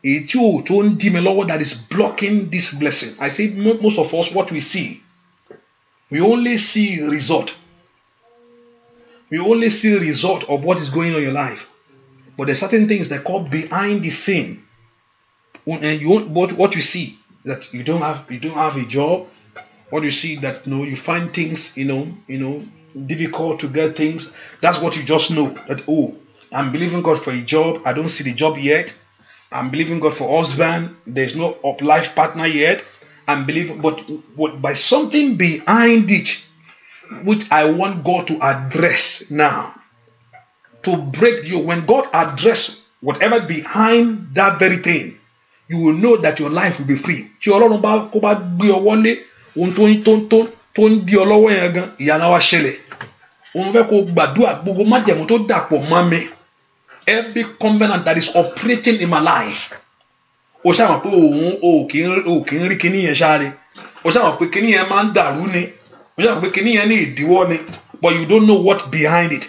èyí tí ò tó ń dí mi lọ́wọ́ that is blocking this blessing. I say most of us, what we see, we only see result. We only see result of what is going on in your life. But there's certain things that call behind the scene. And what you see that you don't have a job. What you see that you find things difficult to get things. That's what you just know that I'm believing God for a job. I don't see the job yet. I'm believing God for husband. There's no life partner yet. I'm believing, but by something behind it, which I want God to address now, to break the yoke. When God address whatever behind that very thing, you will know that your life will be free. Tí Ọlọ́run bá kó bá gbé ọwọ́ lé ohun tó ń di ọlọ́wọ́ yẹn gan, ìyanu wá ṣẹlẹ̀. Òun fẹ́ kó gbàdúrà gbogbo májẹ̀mú tó dàpọ̀ mọ́ mi. Every covenant that is operating in my life. O ṣàmọ̀ pé òun ò kì í rí kíní yẹn ṣáre. O ṣàmọ̀ pé kíní yẹn máa ń dàrú ni. O ṣàmọ̀ pé kíní yẹn ní ìdíwọ́ ni. But you don't know what behind it.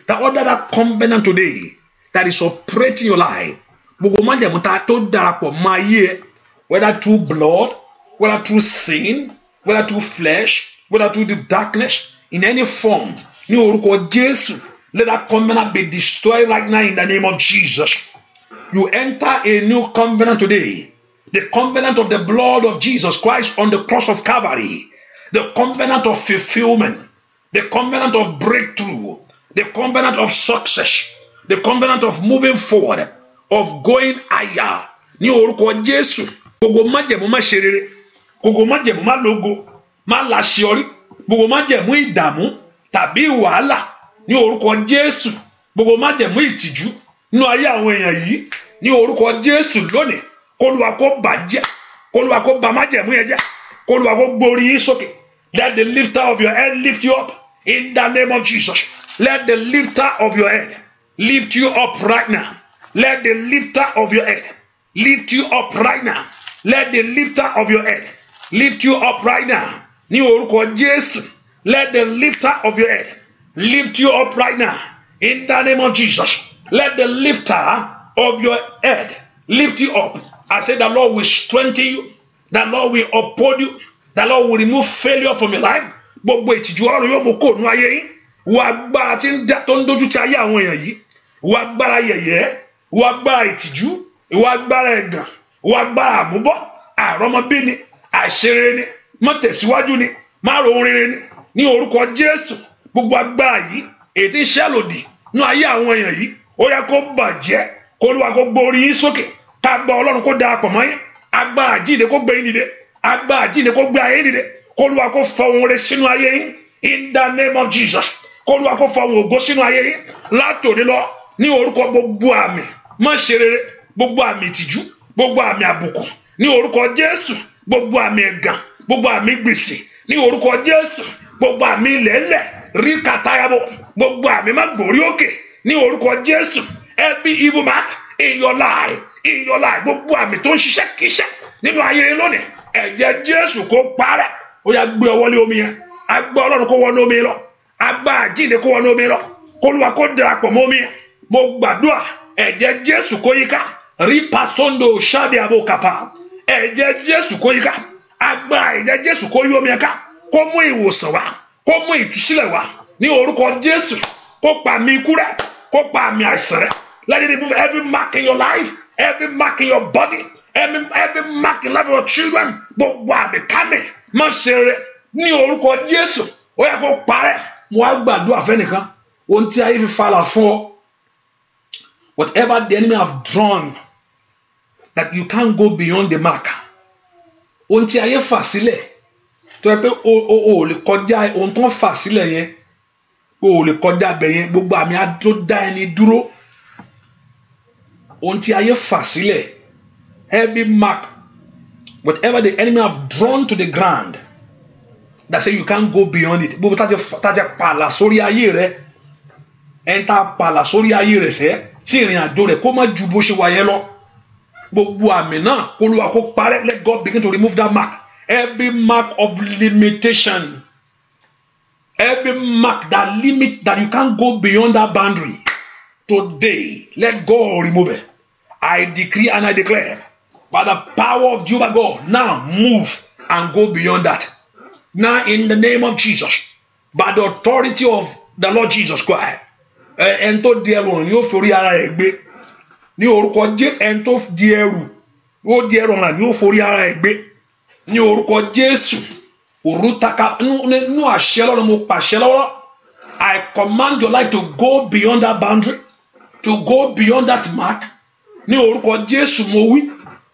That covenant today that is operating your life. Gbogbo májẹ̀mú tó darapọ̀ mọ́ ayé ẹ, whether through blood, whether through sin, whether through flesh, whether through the darkness, in any form, ní orúkọ Jésù, let that covenant be destroyed right now in the name of Jesus. You enter a new covenant today. The covenant of the blood of Jesus Christ on the cross of Calvary. The covenant of fulfillment. The covenant of breakthrough. The covenant of success. The covenant of moving forward. Of going higher. Ní orúkọ Jésù. Gbogbo májẹ̀mú má ṣe rere. Gbogbo májẹ̀mú má lógo. Má láṣeyọrí. Gbogbo májẹ̀mú ìdààmú tàbí wàhálà. Ní orúkọ Jésù. Gbogbo májẹ̀mú ìtìjú nínú ayé àwọn èèyàn yìí. Ní orúkọ Jésù lónìí. K'Olúwa kó bàjẹ́. K'Olúwa kó bà májẹ̀mú yẹn jẹ́. K'Olúwa kó gbórí yín sókè. Let the lifter of your head lift you up in the name of Jesus. Let the lifter of your head lift you up right now. Let the lifter of your head lift you up right now. Let the lifter of your head lift you up right now. Ní orúkọ Jésù, let the lifter of your head lift you up right now. In the name of Jesus, let the lifter of your head lift you up. I say the Lord will strengthen you. The Lord will uphold you. The Lord will remove failure from your life. Gbogbo ìtìjú ọ̀run yóò mú kó nú ayé yín. Wo agbára tí ń dá tó ń dojú ti ayé àwọn èèyàn yìí. Wo agbára yẹ̀yẹ́. Wo agbára ìtìjú. Wo agbára ẹ̀gàn. Wo agbára àmúbọ́. Àrọ́mọbí ni. Àṣeré ni. Mọ́tẹ̀síwájú ni. Márùn rere ni. Ní orúkọ Jésù. Gbogbo agbára yìí. Èyí tí ń ṣẹ́ lòdì nú ayé àwọn èèyàn yìí. Ó yẹ kó bàjẹ́. Kó Olúwa kó gbórí yín sókè. Ká gbọ́ Ọlọ́run kó darapọ̀ mọ́ yín. Agbára àjíǹde kó gbé yín dìde. Agbára àjíǹde kó gbé ayé yín dìde. Kó Olúwa kó fọ ohun rere sínú ayé yín. In the name of Jesus. Kó Olúwa kó fọ ohun ògo sínú ayé yín. Látòní lọ ní orúkọ gbogbo àmì má ṣe rere, gbogbo àmì ìtìjú, gbogbo àmì àbùkù ní orúkọ Jésù, gbogbo àmì ẹ̀gàn, gbogbo àmì gbèsè ní orúkọ Jésù, gbogbo àmì ilẹ̀ẹ́lẹ̀ rí kàtàyàbọ̀, gbogbo àmì má gbòrí òkè ní orúkọ Jésù. Every evil mark in your life, gbogbo àmì tó ń ṣiṣẹ́ kíṣẹ́ nínú ayé lónìí, ẹ̀jẹ̀ Jésù kó parẹ́. Ó yá gbé ọwọ́ lé omi yẹn, agbá Ọlọ́run kó wọnú omi lọ, agbá àjíǹde kó wọnú omi lọ, kó Olúwa kó darapọ̀ mọ́ omi yẹn. Mo gbàdúrà ẹ̀jẹ̀ Jésù kó yíká, rí pasondo ṣáàbì àbò kàpá, ẹ̀jẹ̀ Jésù kó yíká, agbá ẹ̀jẹ̀ Jésù kó yí omi yẹn ká, kó mú ìwòsàn wá, kó mú ìtúsílẹ̀ wá ní orúkọ Jésù, kó pa àmì ikú rẹ́, kó pa àmì àìsàn rẹ́. Let it remove every mark in your life, every mark in your body, every mark in the life of your children. Gbogbo àmì kámẹ́ má ṣe rẹ̀ ní orúkọ Jésù. Ó yẹ kó parẹ́. Mo wá gbàdúrà fẹ́nìkan, ohun tí ayé fi falà fún ọ, whatever the enemy have drawn that you can't go beyond the mark. Ohun tí ayé fà sílẹ̀ tó yẹ pé o lè kọjá ohun tó ń fà sílẹ̀ yẹn, o lè kọjá bẹ̀ yẹn, gbogbo àmì tó dá ẹni dúró. Ohun tí ayé fà sílẹ̀, every mark, whatever the enemy have drawn to the ground that say you can't go beyond it. Gbogbo tájẹ pààlà sórí ayé rẹ, ẹ̀ńtà pààlà sórí ayé rẹ sẹ́, sí ìrìn àjò rẹ kó má ju bó ṣe wáyé lọ. Gbogbo àmì náà kó Olúwa kó parẹ́. Let God begin to remove that mark. Every mark of limitation, every mark that limit that you can't go beyond that boundary, today let God remove it. I decree and I declare by the power of Jehovah God, now move and go beyond that. Now in the name of Jesus, by the authority of the Lord Jesus Christ, ẹn tó di ẹrù ni ó forí ara ẹ̀ gbé ní orúkọ Jésù. Ẹn tó di ẹrù ó di ẹrù ọ̀ràn ni ó forí ara ẹ̀ gbé ní orúkọ Jésù. Òrùtaka nínú àṣẹ lọ́run mo pàṣẹ lọ́wọ́. I command your life to go beyond that boundary, to go beyond that mark. Ní orúkọ Jésù mo wí,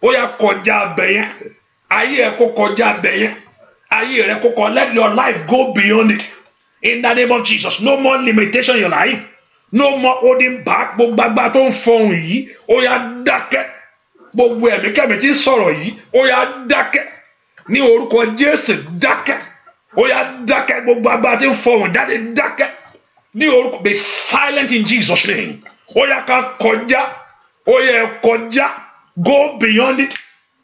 ó yá kọjá abẹ yẹn, ayé ẹ kó kọjá abẹ yẹn, ayé rẹ kó kọ. Let your life go beyond it. In the name of Jesus, no more limitation in your life. No more holding back. Gbogbo agbára tó ń fọhùn yìí, ó yá dákẹ́. Gbogbo ẹ̀mí kẹ́mi tí ń sọ̀rọ̀ yìí, ó yá dákẹ́. Ní orúkọ Jésù dákẹ́. Ó yá dákẹ́. Gbogbo agbára tí ń fọhùn jáde dákẹ́. Ní orúkọ, be silent in Jesus' name. Ó yá ká kọjá. Ó yá kọjá. Go beyond it.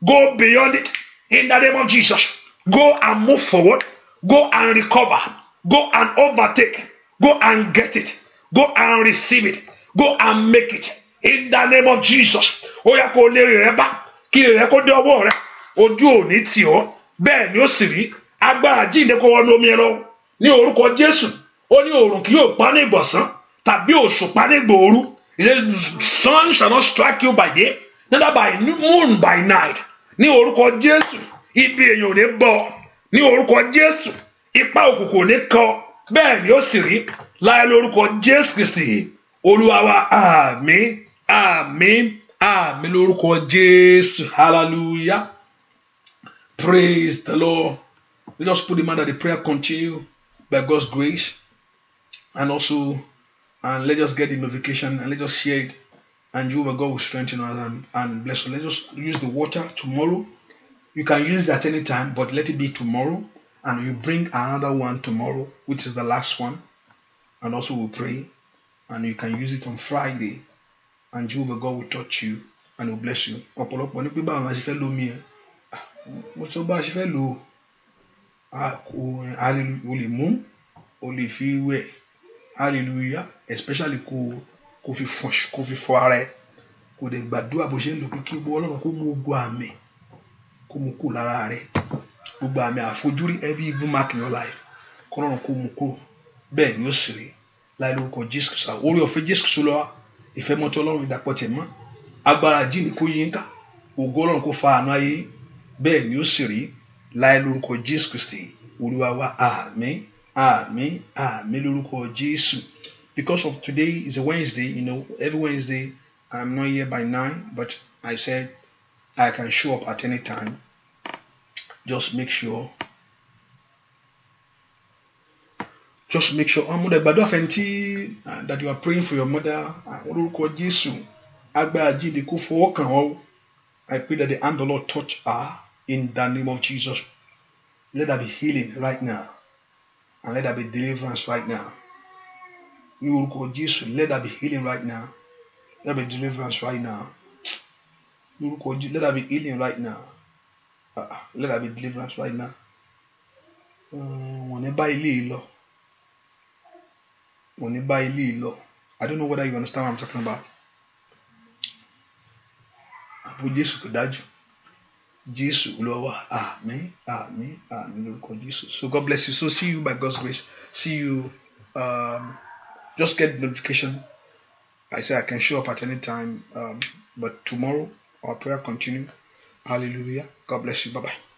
Go beyond it. In the name of Jesus. Go and move forward. Go and recover. Go and overtake. Go and get it. Go and receive it. Go and make it. In the name of Jesus. Ó yá kó lè rẹ̀ bá. Kí rẹ̀ kó dé ọwọ́ rẹ̀. Ojú ò ní tì ọ́. Bẹ́ẹ̀ ni ó sì rí. Agbára jíǹde kó wọnú omi ẹ lọ. Ní orúkọ Jésù. Ó ní òòrùn kì yóò pa ní ìgbọ̀nsán tàbí òṣùpá ní ìgbòòru. He said, sun shall not strike you by day, neither by moon by night. Ní orúkọ Jésù. Ibi èèyàn ò ní bọ́. Ní orúkọ Jésù. Ipá òkùnkùn ò ní kọ. Bẹ́ẹ̀ ni ó sì rí. Láyé lórúkọ Jésù Kristi Olúwa wa. Àmín, àmín, àmín lórúkọ Jésù. Hallelujah. Praise the Lord. Let us put in mind that the prayer continue by God's grace, and also let's just get the notification and let's just share it, and Jehovah God will strengthen us and bless us. Let us use the water tomorrow. You can use it at any time, but let it be tomorrow, and you bring another one tomorrow, which is the last one, and also we'll pray, and you can use it on Friday, and Jehovah God will touch you and will bless you. Ọ̀pọ̀lọpọ̀ ní pé báwo la ṣe fẹ́ lómi ẹ̀ mo sọ bá a ṣe fẹ́ lò hallelujah o lè mú o lè fi wẹ̀ hallelujah especially kò fi fọ ara ẹ kò dẹ̀ gbàdúrà bó ṣe ń lò pé kí Ọlọ́run kó mú gbogbo àmì kó mú kó lára rẹ gbogbo àmì àfojúrí every evil mark in your life kó Ọlọ́run kó mú kúrò bẹ́ẹ̀ ni ó sì rí láì lórúkọ Jésù Kristi orí ọ̀fẹ́ Jésù Kristi lọ ìfẹ́ mọ́tò Ọlọ́run ìdàpọ̀ tẹ̀ mọ́ agbára jíǹde kó yín ká ògo Ọlọ́run kó fa àánú ayé bẹ́ẹ̀ ni ó sì rí láì lórúkọ Jésù Kristi Olúwa wa àmín àmín àmín lórúkọ Jésù. Because of today is a Wednesday, every Wednesday I'm not here by 9, but I said I can show up at any time. Just make sure. Mother, gbàdúrà fẹ́ntì that you are praying for your mother. Orúkọ Jésù, agbára jíǹde kó fọwọ́ kàn ọ́. I pray that the hand of the Lord touch her in the name of Jesus. Let there be healing right now, and let there be deliverance right now. Ní orúkọ Jésù, let there be healing right now. Let there be deliverance right now. Ní orúkọ Jésù, let there be healing right now. Let there be deliverance right now. Wọ́n ní bá ilé lọ. I don't know whether you understand what I'm talking about. Àbò Jésù kò dájú. Jésù Olúwa, àmín, àmín, àmín lórúkọ Jésù. So God bless you. So see you by God's grace. See you. Just get the notification. I say I can show up at any time. But tomorrow our prayer continue. Hallelujah. God bless you. Bye bye.